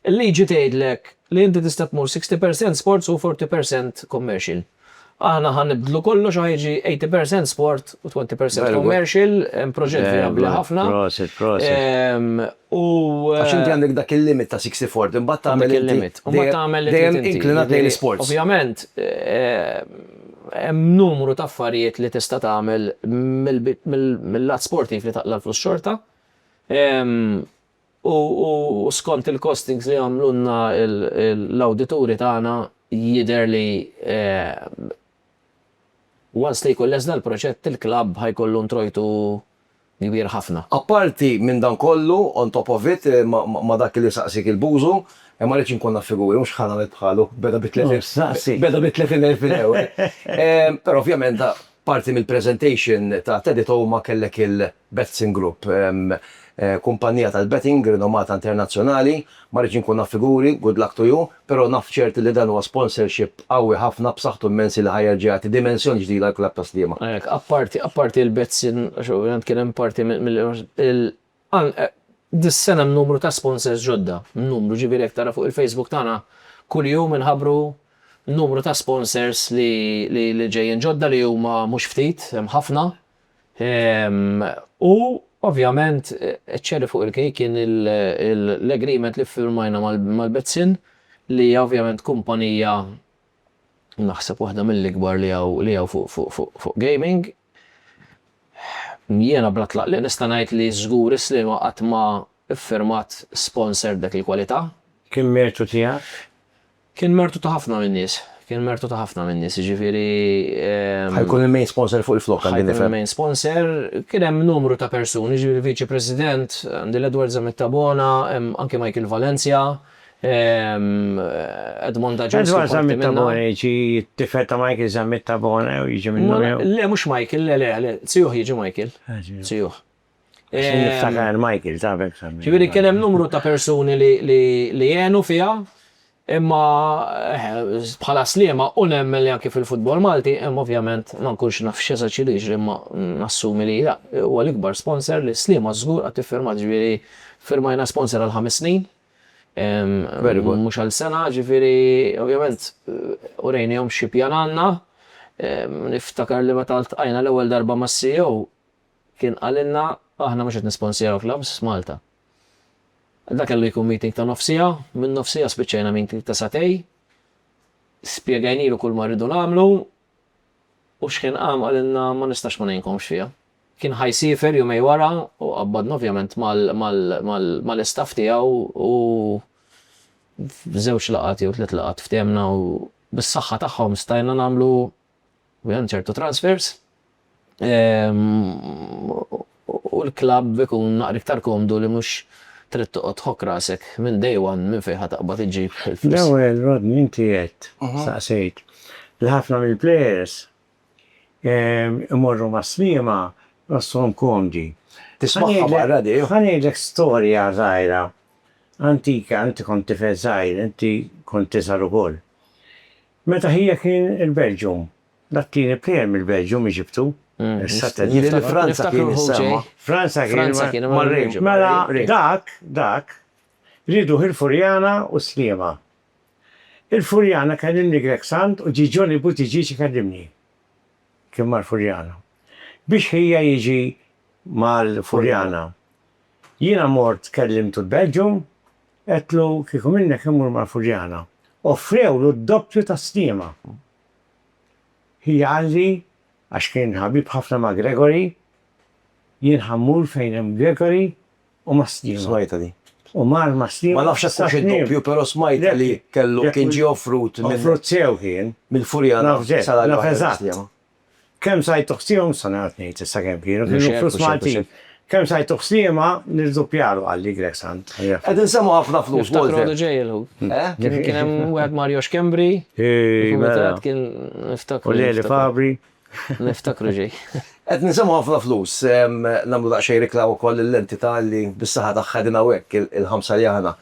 l-liġi tgħidlek li inti tista' tmur 60% sports u 40% commercial. Aħna ħanibdlu kollox ħajġi 80% sport u 20% commercial, proġett viabli ħafna. Għax inti għandek dak il-limit ta' 60-40, imbagħad tagħmel il-limit. dejjem inklinat lejn l-sports. Ovvjament, hemm numru ta' affarijiet li tista' tagħmel mill-lat sportiv li taqla l-flus xorta. U skont il-costings li għamlunna l-awdituri tagħna jidher li once li jkun leżna l-proġett il-klabb ħajkollu ntrojtu kbir ħafna. Apparti minn dan kollu, on top of it, ma dak li saqsik il-bużu, ma rridx inkun naf figuri, mhux ħana bħalu, beda bit-30,000 euro. Però ovvjament parti mill-presentation ta' Teddy ma kellek il-Betting Group, kumpanija tal-betting rinomata internazzjonali, ma rridx inkun naf figuri, good luck to you, però naf ċerti li dan huwa sponsorship qawwi ħafna b'saħħtu immensi li ħajjerġgħati dimensjoni ġdida l-klabb ta' Sliema. Apparti il-Betsin, kien hemm parti dis-sena numru ta' sponsors ġodda, numru ġifieri jekk tara fuq il-Facebook tagħna kuljum inħabbru numru ta' sponsors li ġejjin ġodda li huma mhux ftit, hemm ħafna. U ovvjament eċċeli fuq il-kej kien l-agreement li firmajna mal-Betsin li ovvjament kumpanija naħseb waħda mill-ikbar li hawn fuq gaming. Jiena blatlaq li nista' ngħid li żgur Sliema qatt ma iffirmat sponsor dak il-kwalità. Kien mertu tiegħek? Kien mertu ta' ħafna min-nies, ġifieri. Ħajkun il-main sponsor fuq il-flok għandi nifhem. Il-main sponsor kien hemm numru ta' persuni, ġifieri viċi president, għandi l-Edward Zamittabona, anke Michael Valencia, Edmond Aġenzi. Edward Zamittabona jiġi t-tifel ta' Michael Zamittabona u jiġi minnu. Le, mhux Michael, le, Tsijuh jiġi Michael. Tsijuh. Niftakar Michael, ta' bekk. Ġifieri kien hemm numru ta' persuni li jenu fiha. Imma bħala Sliema u nemmen li anke fil-futbol Malti, ovvjament ma nkunx naf x'eżatt li jiġri imma nassumi li huwa l-ikbar sponsor li Sliema żgur qatt iffirmat, ġifieri firmajna sponsor għal 5 snin. Mhux għal sena, ġifieri ovvjament urejnihom xi pjan għandna. Niftakar li meta ltqajna l-ewwel darba mas-CEO kien qalilna aħna mhux qed nisponsjaw clubs Malta. Dak kellu jkun meeting ta' nofsija, minn nofsija spiċċajna meeting ta' satej, spjegajnilu kull ma rridu nagħmlu u x'kien qam qalilna ma nistax ma ngħinkomx fiha. Kien ħajsifer jumej wara u qabbadna ovvjament mal-istaff tiegħu u f'żewġ laqat jew 3 laqat ftehemna u bis-saħħa tagħhom stajna nagħmlu ċertu transfers. U l-klabb ikun naqra iktar komdu li mhux trid toqgħod tħokk rasek minn day one minn fejn ħataqbad iġġib il-flus. L-ewwel Rodney inti qed saqsejt li ħafna mill-plejers imorru ma' sliema rasshom komdi. Tismaħħa barra di. Ħanejlek storja żgħira antika, inti kont tifel żgħir, inti kont tisar ukoll. Meta hija kien il-Belġium, dak-tieni plejer mill-Belġium iġibtu. Jien il-Franza kien is-sema. Franza Franza kien kien marriġ. Mela dak ridu il-Furjana u Sliema. Il-Furjana kellimni Greg Sant u ġiġoni Buttigieg kellimni. Kien mal-Furjana. Biex hija jiġi mal-Furjana. Jiena mort kellimtu l-Belġium, qedlu kieku minnek imur mal-Furjana. Offrewlu d-doppju ta' Sliema. Hija għalli għax kien ħabib ħafna ma' Gregory, jien ħammur fejn hemm Gregory u ma' Sliema. Smajta di. U mar ma' Sliema. Ma nafx hekk id-doppju, però smajta li kellu kien ġie offrut Offrut sew kien. mill-Furjana Naf eżatt. Kemm sajtu ħsihom sanat ngħid issa kemm kienu flus Maltin. Kemm sajtu ħsiema nirdoppjalu għalli Greg Sant. Qed insemmu ħafna flus, Niftakru Walter. ġejjel hu. Kien hemm wieħed Mario Xkembri, il-kumitat kien U niftakru. Leli Fabri. Niftakru ġej. Qed nisemmu ħafna flus, nagħmlu daqsxejn riklaw ukoll l-entità li bis-saħħa tagħha din hawnhekk il-ħamsa li aħna.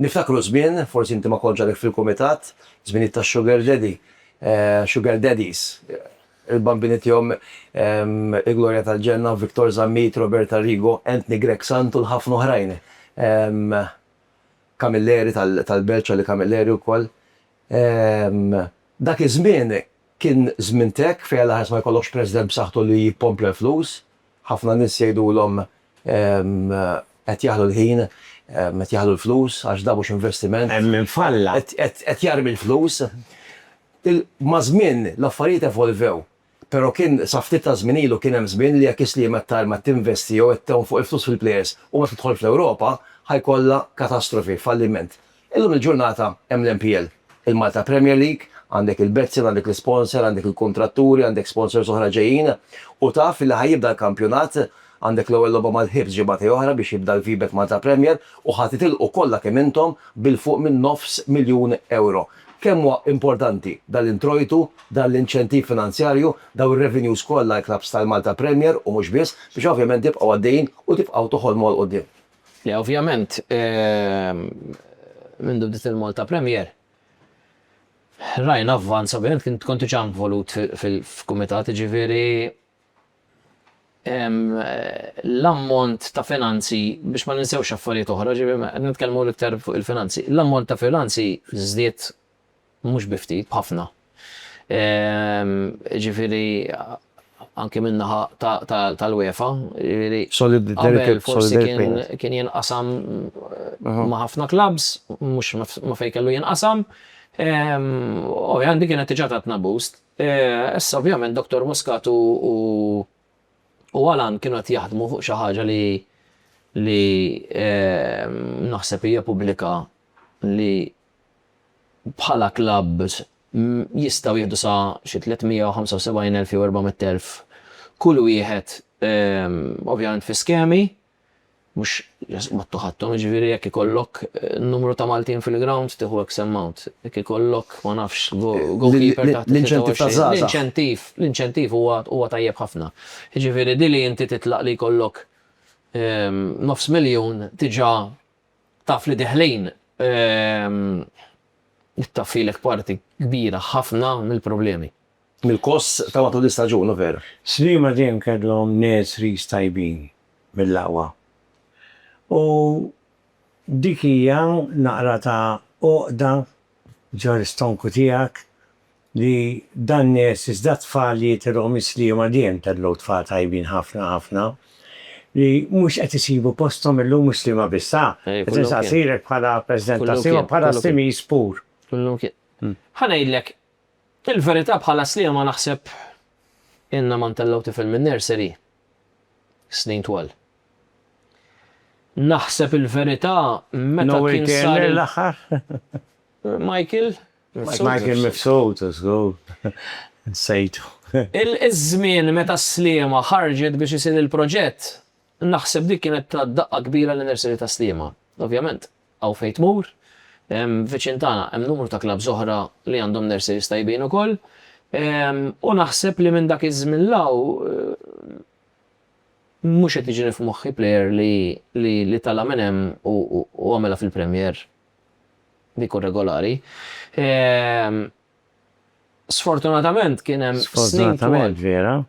Niftakru żmien, forsi inti ma kontx għalek fil-kumitat, żmieniet ta' Sugar Daddy, Sugar Daddies. Il-bambini tihom il-Gloria tal-Ġenna, Viktor Zammit, Roberta Rigo, Anthony Greg Sant u l-ħafna oħrajn. Kamilleri tal-Belċa li Kamilleri wkoll. Dak iż-żmien kien żmien tek fejn ħares ma jkollokx president b'saħħtu li jippompla l-flus. Ħafna nies jgħidulhom qed jaħlu l-ħin, qed jaħlu l-flus għax da mhux investiment. Hemm min falla. Qed jarmi l-flus. Ma' żmien l-affarijiet evolvew. Però kien saftit ta' żmien ilu kien hemm żmien li jekk isli tar ma tinvesti jew qed fuq il-flus fil-plejers u ma tidħol fl-Ewropa ħajkollha katastrofi, falliment. Illum il-ġurnata hemm l-MPL, il-Malta Premier League, għandek il-Betzin, għandek l-sponsor, għandek il-kontratturi, għandek sponsors oħra ġejjin u taf li ħajibda l-kampjonat għandek l-ewwel logħba mal-ħibs ġibgħat oħra biex jibda l-Vibet Malta Premier u ħatitilqu kollha kemm intom bil-fuq minn €900,000. Kemm huwa importanti dal-introjtu, dal-inċentiv finanzjarju, daw ir-revenues kollha l-klabs tal-Malta Premier u mhux biss biex ovvjament tibqgħu għaddejjin u tibqgħu toħolmu għal quddiem. Ja, ovvjament, minn bdiet il-Malta Premier, rajna avvanza, ovvjament kont diġà involut fil-kumitat, ġifieri l-ammont ta' finanzi, biex ma ninsewx affarijiet oħra, ġifieri nitkellmu l-iktar fuq il-finanzi, l-ammont ta' finanzi żdied mhux biftit, b'ħafna. Ġifieri anke minnaħa tal-UEFA, ġifieri qabel forsi kien jinqasam ma' ħafna clubs, mhux ma fejn kellu jinqasam. Ovvjament kienet diġà tatna boost. Issa ovvjament Dr. Muscat u Alan kienu qed jaħdmu fuq xi ħaġa li naħseb hija pubblika li bħala clubs jistgħu jieħdu sa xi 375,000 jew 400,000 kull wieħed ovvjament fi skemi mhux mattu ħadthom, ġifieri jekk ikollok numru ta' Maltin fil-ground tieħu X amount. Jekk ikollok ma nafx goalkeeper taħt l-inċentiv ta' żgħażagħ. L-inċentiv huwa tajjeb ħafna. Ġifieri dili inti titlaq li jkollok $900,000 diġà taf li deħlejn jittaffilek parti kbira ħafna mill-problemi. Mill-kost ta' matul l-istaġun, vera. Sliema dejjem kellhom nies ris tajbin mill-aqwa. U dik hija naqra ta' oqda ġar istonku tiegħek li dan nies iżda tfal li jitilhom is-sliema dejjem tellgħu tfal tajbin ħafna li mhux qed isibu posthom illum muslima bissa. Qed insaqsirek bħala President ta' Sliema bħala stimi spur. Kullum kien. Ħanejdlek, il-verità bħala Sliema naħseb inna ma ntellgħu tifel minn nursery snin twal. Naħseb il-verità meta kien sar l-aħħar. Michael, Michael Mifsud, żgur. Nsejtu. Il-żmien meta Sliema ħarġet biex isir il-proġett, naħseb dik kienet ta' daqqa kbira l-nursery ta' Sliema. Ovvjament, għaw fejt mur, viċin tagħna hemm numru ta' klab oħra li għandhom nurseries tajbin ukoll. U naħseb li minn dak iż-żmien law mhux qed jiġri f'moħħi plejer li tala minn hemm u għamela fil-Premier dik regolari. Sfortunatament kien hemm snin twal. Sfortunatament vera.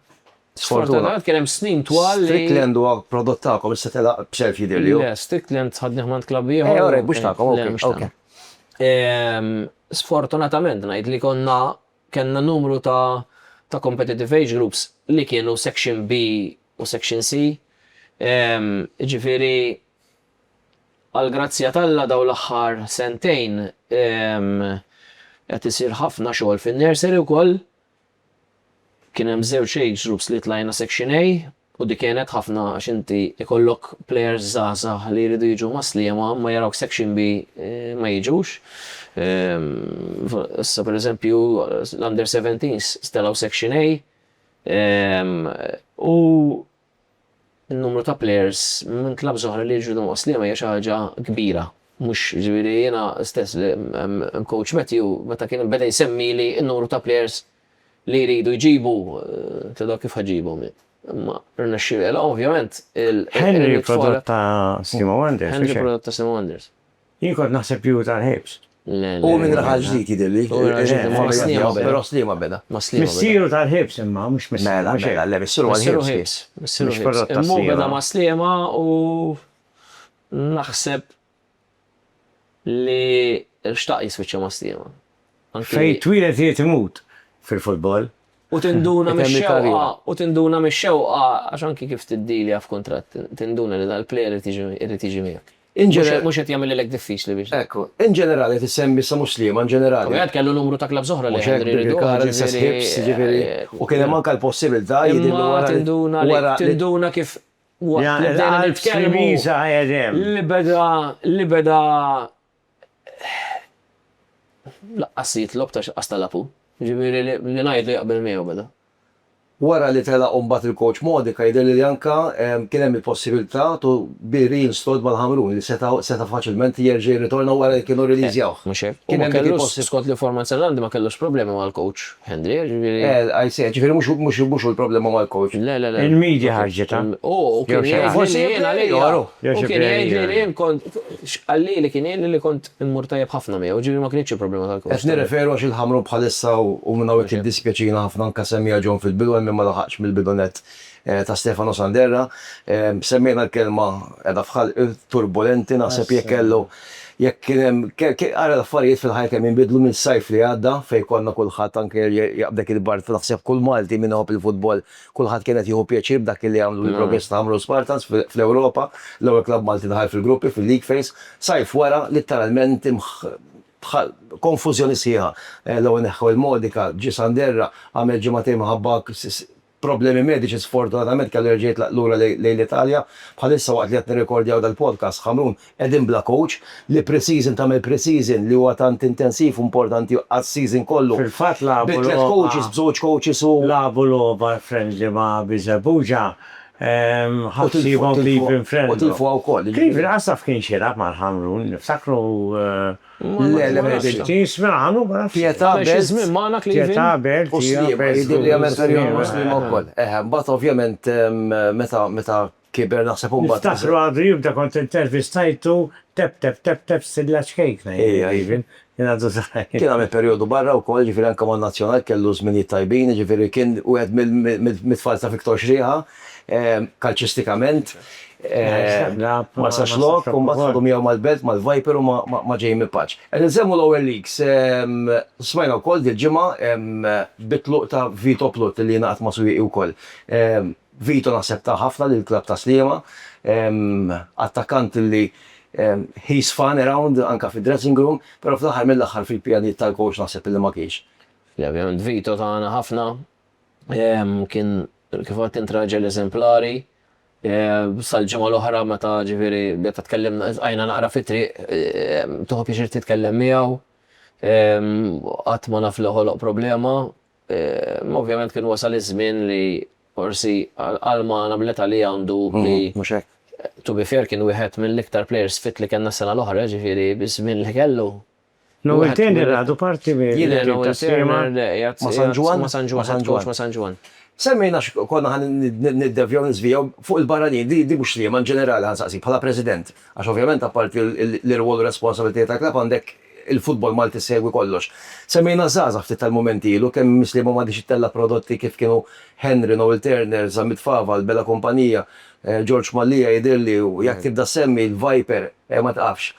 Sfortunatament kien hemm snin twal li. Strickland huwa prodott tagħkom issa telaq b'self jidhirli. Le, Strickland ħadni ħmant klabb ieħor. Orek biex tagħkom, okej. Sfortunatament ngħid li kellna numru ta' competitive age groups li kienu Section B u Section C. Ġifieri għal grazzja talla daw l-aħħar sentejn qed isir ħafna xogħol fin-nursery wkoll. Kien hemm żewġ age groups li tlajna Section A u dik kienet ħafna għax inti ikollok players żgħażagħ li jridu jiġu ma' Sliema ma jarawk Section B ma jiġux. Issa pereżempju l-under 17s stelgħu Section A u n-numru ta' players minn klab oħra li jiġu ma' Sliema hija xi ħaġa kbira. Mux ġiviri jena stess coach Matthew meta kien beda jsemmi li n-numru ta' players li jridu jġibu teda kif ħaġibu ma rnexxiela ovvjament Henry prodott ta' Sliema Wonders. Henry prodott ta' Sliema Wonders. Jien kont naħseb ju tal-Hips. U minn raħal ġdid jidhirli. Però Sliema beda. Missieru tal-Hips imma mhux Mela, le missieru għal-Hips. Mux prodott ta' Sliema. Imma beda ma' Sliema u naħseb li xtaq jiswiċċa ma' Sliema. Fej twilet jiet imut fil-futbol. U tinduna mix-xewqa għax anki kif tiddili għaf kontratt, tinduna li dal-plejer irid jiġi miegħek. Mhux qed jagħmel lek diffiċli biex. Ekku, in ġenerali tissemmi sa Sliema in ġenerali. Għed kellu numru ta' klab oħra li jridu. U kien hemm anke l-possibilità tinduna kif L-Alpsimiza għedem. li beda laqqas jitlob ta' għastalapu. Ġibiri li najdu jaqbel miegħu beda. Wara li tela umbat il-coach Modika jidher li anka kien hemm il-possibilità tu bi reinstalled mal-Ħamrun li seta' faċilment jerġa' jirritorna wara li kienu releasjaw. Mhux hekk. Kien hemm skont l-informazzjoni ma kellux problema mal-coach Henry, ġifieri. Ġifieri mhux il-problema mal-coach. Le. Il-media ħarġeta. Kien jgħidli li kien jgħidli li kont immur tajjeb ħafna miegħu, ġifieri ma kienx problema tal-coach. Qed nirreferu għax il-Ħamrun bħalissa u minn hawnhekk iddispjaċina ħafna anke semmija ġon fil-bidu ma laħaqx mill-bidonet ta' Stefano Sanderra. Semmejna l-kelma edha fħal turbulenti, naħseb jekk kellu jekk għara l-affarijiet fil-ħajja kemm jinbidlu minn sajf li għadda fejn konna kulħadd anke jaqbdek il-bart naħseb kull Malti minn iħobb il-futbol kulħadd kienet jieħu pjaċir b'dak li għamlu l-progress ta' Ħamrun Spartans fl-Ewropa, l-ewwel klabb Malti daħal fil-gruppi fil-League Phase, sajf wara literalment konfużjoni sieħa. L-ewwel neħħu il-Modika, ġi Sanderra għamel ġimagħtejn minħabba problemi mediċi sfortunatament kellu jerġgħet lura lejn l-Italja. Bħalissa waqt li qed nirrekordjaw dal-podcast Ħamrun qegħdin bla coach li pre-season tagħmel pre-season li huwa tant intensiv importanti għas-season kollu. Fil-fatt labu Bitlet coaches, bżewġ coaches u labu l-over friendly ma' Bizabuġa. ħassibhom Cleveland friendly. U tilfu wkoll. Cleveland għasaf kien xieraq mal-Ħamrun, niftakru Tisma' ma nafx. Pieta żmien magħna Cleveland. U Sliema jidher li għamel perjodu Sliema wkoll. Mbagħad ovvjament meta kiber naħseb mbagħad. Niftakru għadri jibda kont intervistajtu tep stilla xkejkna. Kien għamel perjodu barra wkoll ġifieri anke man-nazzjonal kellu żminijiet tajbin, ġifieri kien wieħed mit-tfal ta' Viktor Xrieħa kalċistikament. Ma sax lok, u mbagħad ħadu miegħu mal-Belt, mal-Viper u ma ġej mill-Paċ. Qed insemmu l-ewwel leagues. Smajna wkoll dil-ġimgħa bitluq ta' Vito Plut li ngħaqad ma' Swieqi wkoll. Vito naħseb ta' ħafna lill-klabb ta' Sliema, attakant li he's fun around anka fid-dressing room, però fl-aħħar mill-aħħar fil-pjanijiet tal-coach naħseb li ma kienx. Ovvjament Vito tagħna ħafna kien kif għad intraġel eżemplari. Sal-ġimgħa l-oħra meta ġifieri meta tkellimna għajna naqra fit-triq toħob jiġri titkellem miegħu. Qatt ma naf li ħoloq problema. Ovvjament kien wasal iż-żmien li forsi għalma nablet għalija għandu li Mhux hekk. to be fair kien wieħed mill-iktar players fit li kellna s-sena l-oħra, ġifieri biż-żmien li kellu. Noel Turner għadu parti Jiena mill-ekip Noel ta' Sema. Turner Ma' San Juan? Ma' San Juan, head coach ma' San Juan. Semmejna konna ħan niddevjaw nizvijaw fuq il-barranin, di mux li, man ġenerali ħan saqsi, bħala president. Għax ovvjament apparti l-rwol responsabilità ta' klab għandek il-futbol Malti segwi kollox. Semmejna zaza ftit tal-momenti ilu, kemm mislimu ma diċittella prodotti kif kienu Henry, Noel Turner, Zamit Fava, Bella Kompanija, George Mallija jidirli, u jak tibda semmi il-Viper, ma taqafx.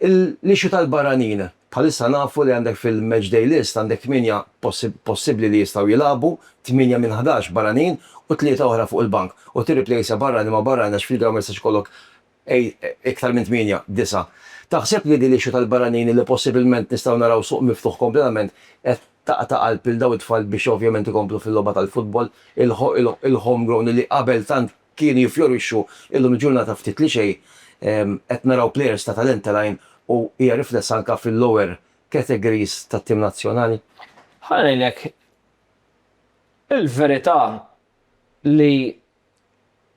L-ixu tal-barranin, bħalissa nafu li għandek fil-match day list għandek 8 possibli li jistaw jilabu, 8 minn 11 barranin u 3 oħra fuq il-bank. U tirriplejsa barrani ma barrani għax fil-għam jistax kollok iktar minn 8, 9. Taħseb li l-ixu tal-barranin li possibilment nistaw naraw suq miftuħ kompletament qed ta' qalb il-daw it-tfal biex ovvjament ikomplu fil-logħba tal-futbol, il-homegrown li qabel tant kienu jifjorixxu illum il-ġurnata ftit li xejn qed naraw players ta' talent tal-għajn u hija rifless anke fil-lower categories tat-tim nazzjonali. Ħanejlek il-verità li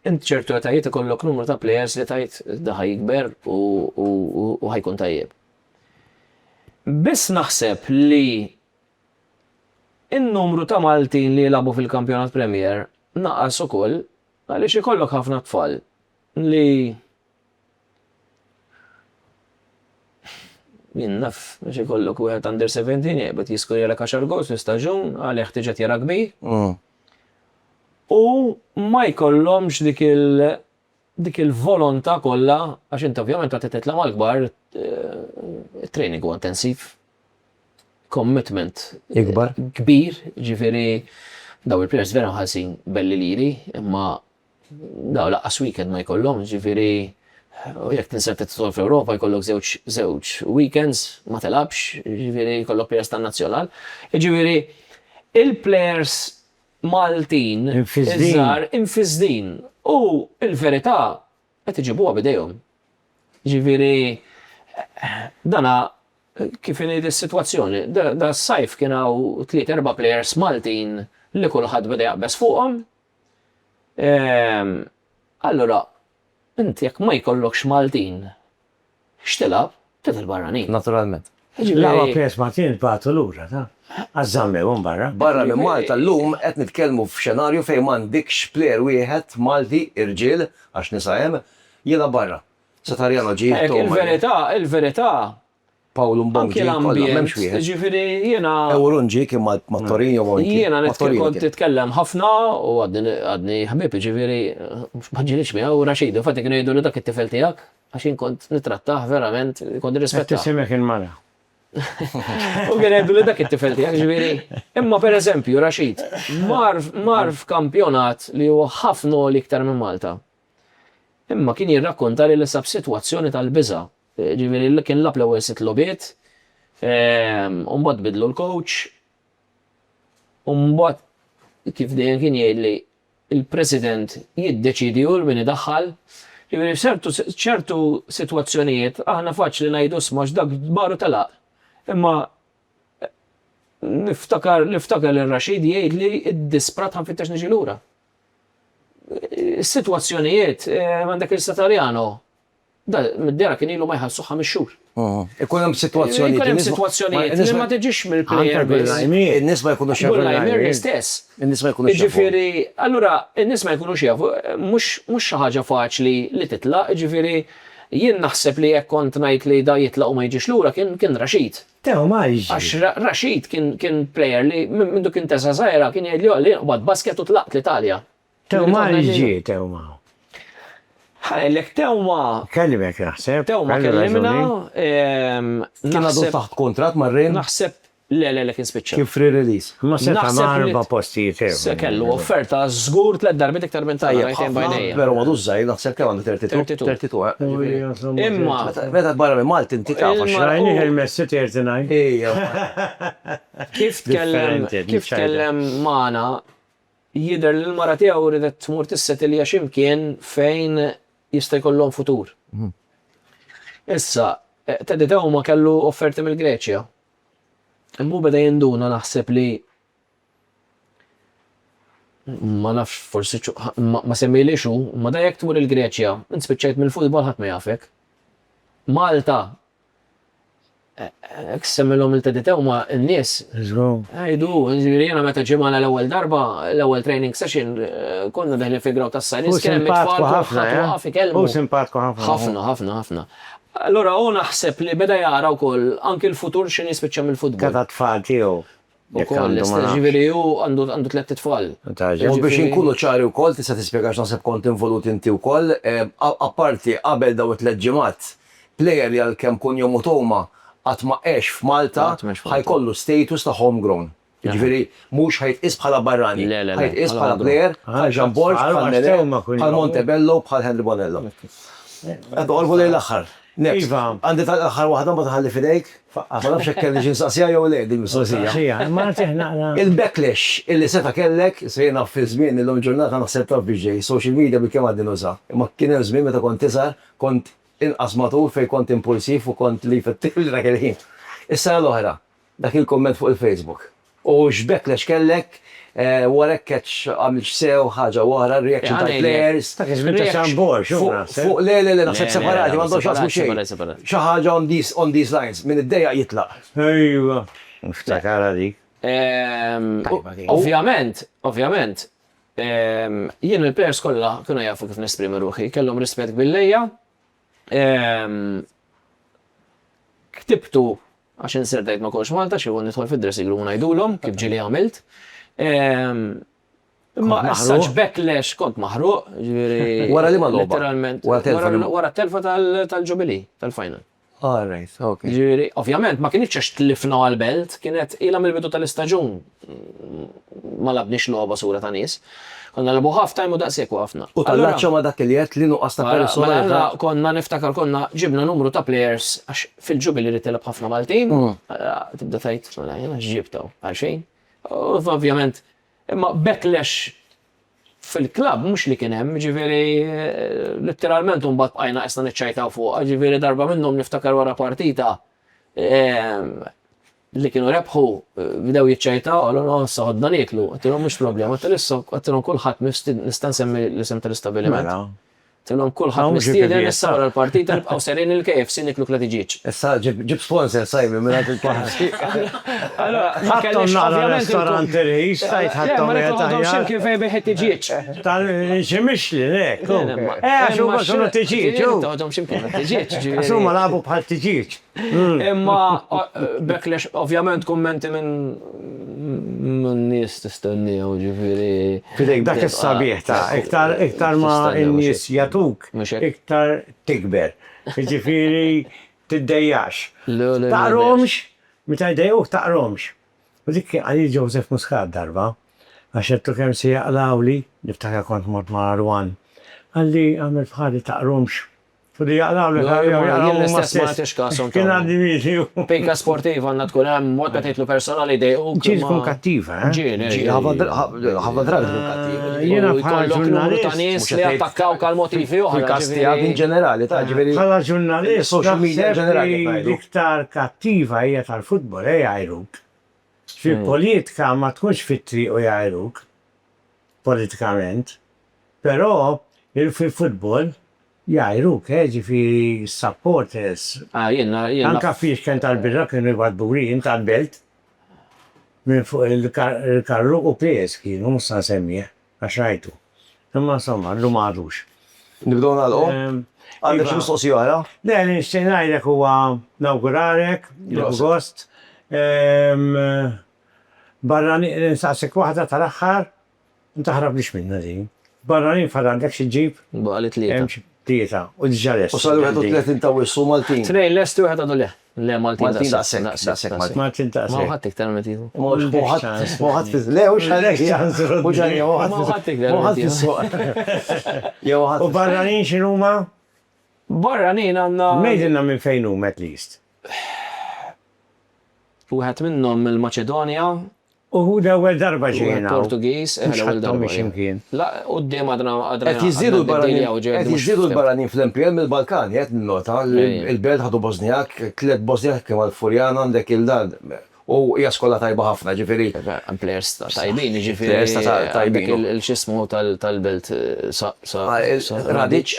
inti ċertu etajiet ikollok numru ta' players li tajt daħaj jikber u ħajkun tajjeb. Biss naħseb li in-numru ta' Maltin li jilabu fil-Kampjonat Premier naqas ukoll għaliex ikollok ħafna tfal li jien naf biex ikollok wieħed under 17 jgħid jiskurjelek 10 gols fi-staġun għalih tiġed jara kbir. U ma jkollhomx dik il-volontà kollha għax inti ovvjament qed titla' mal-kbar training huwa intensiv. Commitment Ikbar. kbir, ġifieri daw il-players vera ħasin belli liri, imma daw laqqas weekend ma jkollhom, ġifieri u jekk tinsab titol fl-Ewropa jkollok żewġ weekends ma telabx, ġifieri jkollok players tan-nazzjonal. Ġifieri il-players Maltin iżgħar infiżdin u l-verità qed iġibuha bidejhom. Ġifieri dana kif inhi is-sitwazzjoni, da s-sajf kien hawn 3-4 players Maltin li kulħadd beda jaqbes fuqhom. Allura inti jekk ma jkollokx Maltin x'tilab tidħol barranin. Naturalment. Lawa pjes Martin batu l-ura, ta' għazzamme barra. Barra minn Malta llum qed nitkellmu f'xenarju fejn m'għandikx plejer wieħed Malti irġiel għax nisa hemm jiela barra. Satarjano ġie Il-verità Paolo Mbongi anke kollha m'hemmx l-ambjent, wieħed. ġifieri jiena Ewrunġi kien ma' Torino jiena kont titkellem ħafna u għadni ħbib ġifieri ma ġielix miegħu Rashid, infatti kienu jgħidu li dak it-tifel tiegħek għax jien kont nittrattah verament, kont nirrispetta. Tissimek il-mara. U kien jgħidu li dak it-tifel tiegħek ġifieri. Imma pereżempju Rashid mar f'kampjonat li huwa ħafna iktar minn Malta. Imma kien jirrakkonta li sab sitwazzjoni tal-biża'. Ġifieri li kien lab l-ewwel 6 logħbiet, u mbagħad bidlu l-coach, u mbagħad kif dejjem kien jgħidli il-President jiddeċidi hu min idaħħal. Ġifieri f'ċertu sitwazzjonijiet aħna faċli ngħidu smax dak baru talaq. Imma niftakar li Rashid jgħidli id-disprat ħanfittex niġi lura. Is-sitwazzjonijiet m'għandek il-Satarjano mid-dera kien ilu ma jħallsu 5 xhur. Ikun hemm sitwazzjonijiet. Ikun hemm sitwazzjonijiet li ma tiġix mill-plejer biss. In-nies ma jkunux Bullajmer l-istess. In-nies ma jkunux Ġifieri, allura in-nies ma jkunux jafu, mhux xi ħaġa faċli li titlaq, ġifieri jien naħseb li jekk kont ngħid li da jitlaq u ma jiġix lura kien Rashid. Tew ma jiġi. Għax Rashid kien plejer li minn kien tesa żgħira kien jgħidli li qbad basket u tlaqt l-Italja. Tew ma jiġi, tew ma. Ħajlek Tewma. Kellimek naħseb. Tewma kellimna. Kien għadu taħt kontrat marrin. Naħseb le kien spiċċa. Kien free release. Ma seta ma 4 postijiet tew. Se kellu offerta żgur 3 darbiet iktar minn tajja rajtejn bajnejja. Però għadu żgħir naħseb kemm għandu 32. Imma Meta barra minn Malti inti taf għax Rajni il-messi 39. kif tkellem magħna jidher li l-mara tiegħu ridet tmur tissettilja x'imkien fejn jista' jkollhom futur. Issa, Teddy Tewma kellu offerti mill-Greċja. Imma beda jinduna naħseb li ma nafx forsi ma semmili xu, ma da jek tmur il-Greċja, inspiċċajt mill-futbol ħadd ma jafek. Malta, semmilhom il-teditew ma n-nies. Għajdu, jena meta ġimgħana l-ewwel darba, l-ewwel training session, konna daħli figraw tas-sajnis, kien simpatku ħafna, u simpatku ħafna. ħafna. Allora, u naħseb li beda jara wkoll anki l-futur x'in jispiċċa mill-futbol. Kata tfal tiegħu. Ukoll, ġifieri hu għandu tliet tfal. U biex inkunu ċari wkoll tista' tispjegax naħseb kont involut inti wkoll, apparti qabel daw it-tliet ġimgħat, plejer li għalkemm kun jom utoma qatt ma għex f'Malta ħajkollu status ta' homegrown. Ġifieri mhux ħajtqis bħala barrani, ħajtqis bħala plejer, bħal Jean Borg, bħal Mele, bħal Montebello, bħal Henry Bonello. Għaddu għalbu lejn l-aħħar. Next. Għandi tal-aħħar waħda ma taħalli fidejk, ma nafx hekk kelli ġinsaqsija jew le din mistoqsija. Il-backlash illi seta kellek, sejna fi żmien illum ġurnata naħseb taf biġej, social media bil kemm għaddi nuża. Imma kien hemm żmien meta kont tisar, kont inqas matur fejn kont impulsiv u kont li fit-tifl dak il-ħin. Issa l-oħra, dak il-komment fuq il-Facebook. U x'backlash kellek, wara catch għamil sew ħaġa wara reaction ta' players. Ta' kizminta xambor, Fuq le, naħseb separati, ma ndox għasmu xejn. Xi ħaġa on these lines, minn id-dejja jitlaq. Ejwa, niftakara dik. Ovvjament, jien il-players kollha kienu jafu kif nesprimi ruħi, kellhom rispett bil-lejja. Ktibtu għax insertajt ma kolx Malta xi nidħol fid-dressing room ngħidulhom kif ġieli għamilt. Imma saċ backlash kont maħruq, ġifieri. Wara li ma logħba? Literalment. Wara t-telfa tal-ġubili, tal-final. All right, okay. Ġifieri, ovvjament ma kienx għax tlifna għall-belt, kienet ilha mill-bidu tal-istaġun. Ma labniex logħba sura ta' nies. Konna l-bu half-time u daqshekk waqafna. U tal-laċċa ma dak li qed li nuqqas ta' persona. Konna niftakar konna ġibna numru ta' players għax fil-ġubili li tilab ħafna Maltin. Tibda tgħid, jena ġibtaw għalxejn. Ovvjament, imma backlash fil-klab mhux li kien hemm, ġifieri letteralment mbagħad bqajna qisna niċċajtaw fuq, ġifieri darba minnhom niftakar wara partita li kienu rebħu bdew jiċċajtaw għalu nossa ħodna nieklu, għattilhom mhux problema, għattilhom kulħadd nista' nsemmi l-isem tal-istabbiliment. Tilhom kulħadd mistieden issa wara l-partita nibqgħu serin il-KFC niklu klatiġiġ. Issa ġib sponsor sajmi minn għand il-KFC. Ħadtom nara ristoranti li jistajt ħadtom ħadtom ximkien fejn bejħed tiġiġ. Tal-ġimixli, lek. Għaxu għaxu tiġiġ. Ħadtom ximkien tiġiġ. Għaxu ma labu bħal tiġiġ. Imma backlash, ovvjament kummenti minn nies tistennew ġifieri. Fidejk dak is-sabiħ ta' iktar ma n-nies jatuk, iktar tikber. Ġifieri tiddejjax. Taqromx, meta jdejjuh taqromx. U dik għali Joseph Muscat darba, għax jettu kemm se jaqlawli, niftakar kont mort ma' Arwan. Għalli għamil fħali taqromx. Fudi jaqlawli kien għaddi miġi. Pejka sportiva għandna tkun hemm mod meta jitlu personali dejqu. Ġieli tkun kattiva, ħafna drabi tkun kattiva. Jiena bħala ġurnalist ta' nies li attakkaw kal-motivi oħra. Kastijak in ġenerali, ta' ġifieri. Bħala ġurnalist, social media ġenerali. L-iktar kattiva hija tal-futbol jgħajruk. Fil-politika ma tkunx fit-triq u jgħajruk politikament, però fil-futbol jgħajruk, ġifieri supporters. Anka fiex kien tal-birra kienu jbadburin tal-belt minn fuq il-karru u pjes kienu musta nsemmih għax rajtu. Imma insomma, l-lum għadux. Nibdew nagħlqu? Għandek xi mistoqsija oħra? Le, li nixtieq ngħidlek huwa nawgurarek l-Agost. Barranin nsaqsik waħda tal-aħħar, ntaħrab lix minna din. Barranin farandek xi ġib? Baqalet tlieta. Tlieta, u diġà lest. U sal-31 ta' wissu Maltin. Tnejn lest u wieħed għadu le. Le Maltin daqshekk. Maltin daqshekk. Ma ħadd iktar metiħu. Moħat fiż. Le, u x'għalek janżru. U ġani moħat fiż. U barranin x'inhuma? Barranin għandna. Mejdilna minn fejn huma at least. Wieħed minnhom mill-Maċedonja. U hu l-ewwel darba ġejna. Portugiż, l-ewwel darba. La, qudiem għadna qed jiżdiedu l-barranin fl-impjel mill-Balkani, qed nota. Il-belt ħadu Bosniak, tliet Bosniak kemm għal-Furjan għandek il-dan. u hija skola tajba ħafna, ġifieri. Players tajbin, Players tajbin. il-xismu tal-belt Radic,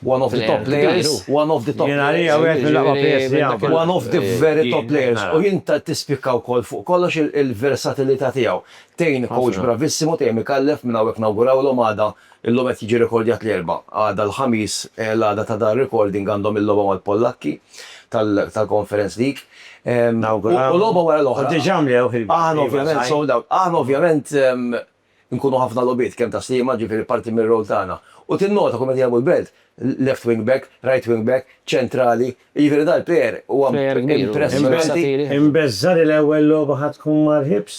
one of the top players, one of the top Jena players. li għawet mill-laqwa players li għaw. One of the very top players. U jinta tispikkaw kol fuq kollox il-versatilità tiegħu. Tejn coach bravissimo, tejn mikallef minn hawnhekk nawguraw l għada il-lum qed jiġi rekordjat l-erba. Għada l-ħamis l-għada ta' dar recording għandhom il-logħba mal-Pollakki tal-Conference League. U logħba wara l-oħra. Diġam li għaw Aħna ovvjament sold out. Aħna ovvjament nkunu ħafna lobiet kemm ta' slima ġifieri parti mir-rol tagħna. U tinnota kum qed jagħmlu l-belt, left wing back, right wing back, ċentrali, jiġifieri dal-plejer huwa impressjonanti. Imbezzar l-ewwel logħba ħad tkun mal-Hibs.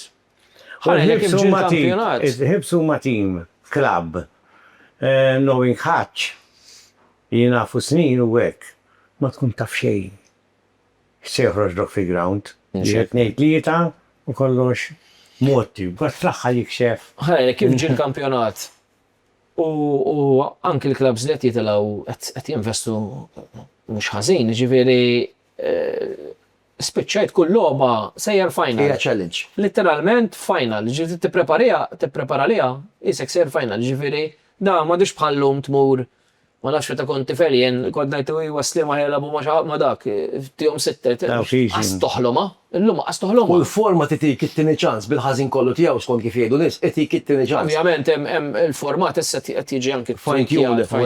Ħalek huma team. Il-Hibs huma team, club, knowing ħaġġ. Jinafu snin u hekk. Ma tkun taf xejn. Se joħroġ dok fi ground. Ġiet ngħid lieta u kollox motti, bħat fl-aħħar jikxef. Ħalek kif ġie l-kampjonat. U anki l-klabs li qed jitilgħu qed jinvestu mhux ħażin, ġifieri spiċċajt kull logħba sejjer final. Hija challenge. Literalment final, ġifieri tipprepara liha isek sejjer final, ġifieri da m'għadux bħallum tmur. Ma nafx meta kont tifel jien kont ngħid wasli ma jelabu ma dak tihom sittet. Astoħloma, illum astoħloma. U l-forma titik it-tieni ċans bil-ħażin kollu tiegħu skont kif jgħidu nies, itik it-tieni ċans. Ovvjament hemm il-format issa qed jiġi anke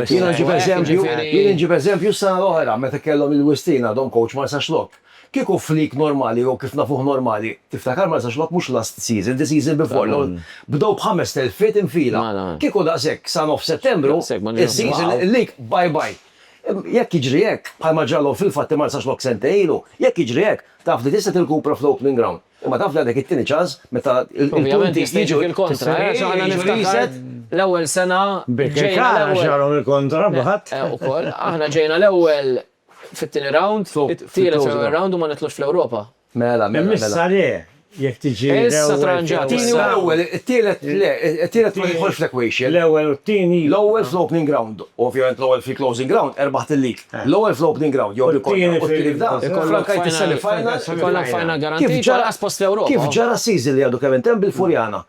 Jien nġib eżempju s-sena l-oħra meta kellhom il-Wistina dom coach Marsa Xlok. Kieku flik normali u kif nafuh normali, tiftakar Marsa Xlok mhux last season, the season before. Bdew b'5,000 fit infila. Kieku daqshekk sa nof Settembru, is-season il-lik bye. Jekk jiġri hekk, bħalma ġallu fil-fatt Marsa Xlok sentejlu, jekk jiġri hekk, taf li tista' tilkupra fl-opening ground. Imma taf li għandek it-tieni ċans meta il-punti jiġu il-kontra. Aħna niftakar l-ewwel sena ġejna ġarhom il-kontra bħadd. Ukoll aħna ġejna l-ewwel fit-tieni round, it-tielet round u ma nitlux fl-Ewropa. Mela. Missa li, jekk tiġi. Issa tranġat. Tieni u l-ewwel, it-tielet ma jidħolx fl-equation. L-ewwel u t-tieni. L-ewwel fl-opening ground. Ovvjament l-ewwel fil-closing ground erbaħt il-lig. L-ewwel fl-opening ground jew Frankajt is-semi-final. Kollha final garantita laqas post l-Ewropa. Kif ġara season li għadu kemm hemm bil-Furjana.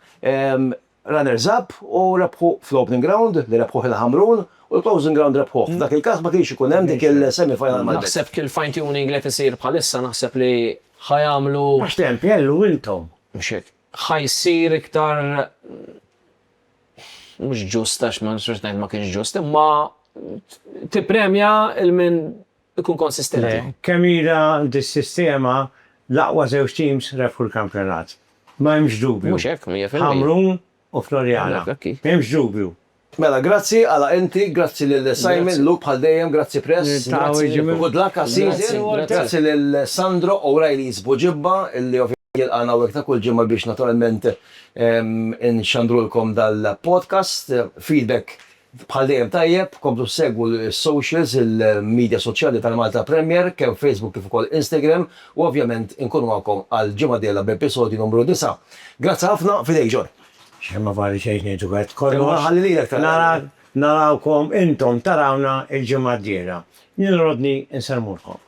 Runners up u rebħu fl-opening ground li rebħuh il-Ħamrun u l-closing ground rebħuh. Dak il-każ ma kienx ikun hemm dik il-semi-final mal-belt. Naħseb kien fine tuning li qed isir bħalissa naħseb li ħajamlu. Għax tempjellu intom. Mhux hekk. Ħajsir iktar mhux ġust għax ma nistax ngħid ma kienx ġust, imma tippremja il-min ikun konsistenti. Kemm ira dis-sistema l-aqwa żewġ teams rebħu l-kampjonat. Ma hemmx dubju. Mhux hekk 100%. Ħamrun u Florjana. M'hemmx dubju. Mela, grazzi għala inti, grazzi l-Simon, Luke bħal dejjem, grazzi Press, good luck għas-season, grazzi l-Sandro O'Reilly's Buġibba, illi jilqana u ta' kull ġimma biex naturalment inxandrulkom dal-podcast, feedback bħal dejjem tajjeb, komplu segwu l-socials, il-media soċjali tal-Malta Premier, kemm Facebook kif ukoll Instagram, u ovvjament inkunu għakom għal-ġimma dejla b'episodju numru 9. Grazzi ħafna, fidejk Ġor. Xemma bħali xejn ngħidu għed kollu. Narawkom intom tarawna il-ġimgħa d-dieħla. Jien Rodni insarmulkom.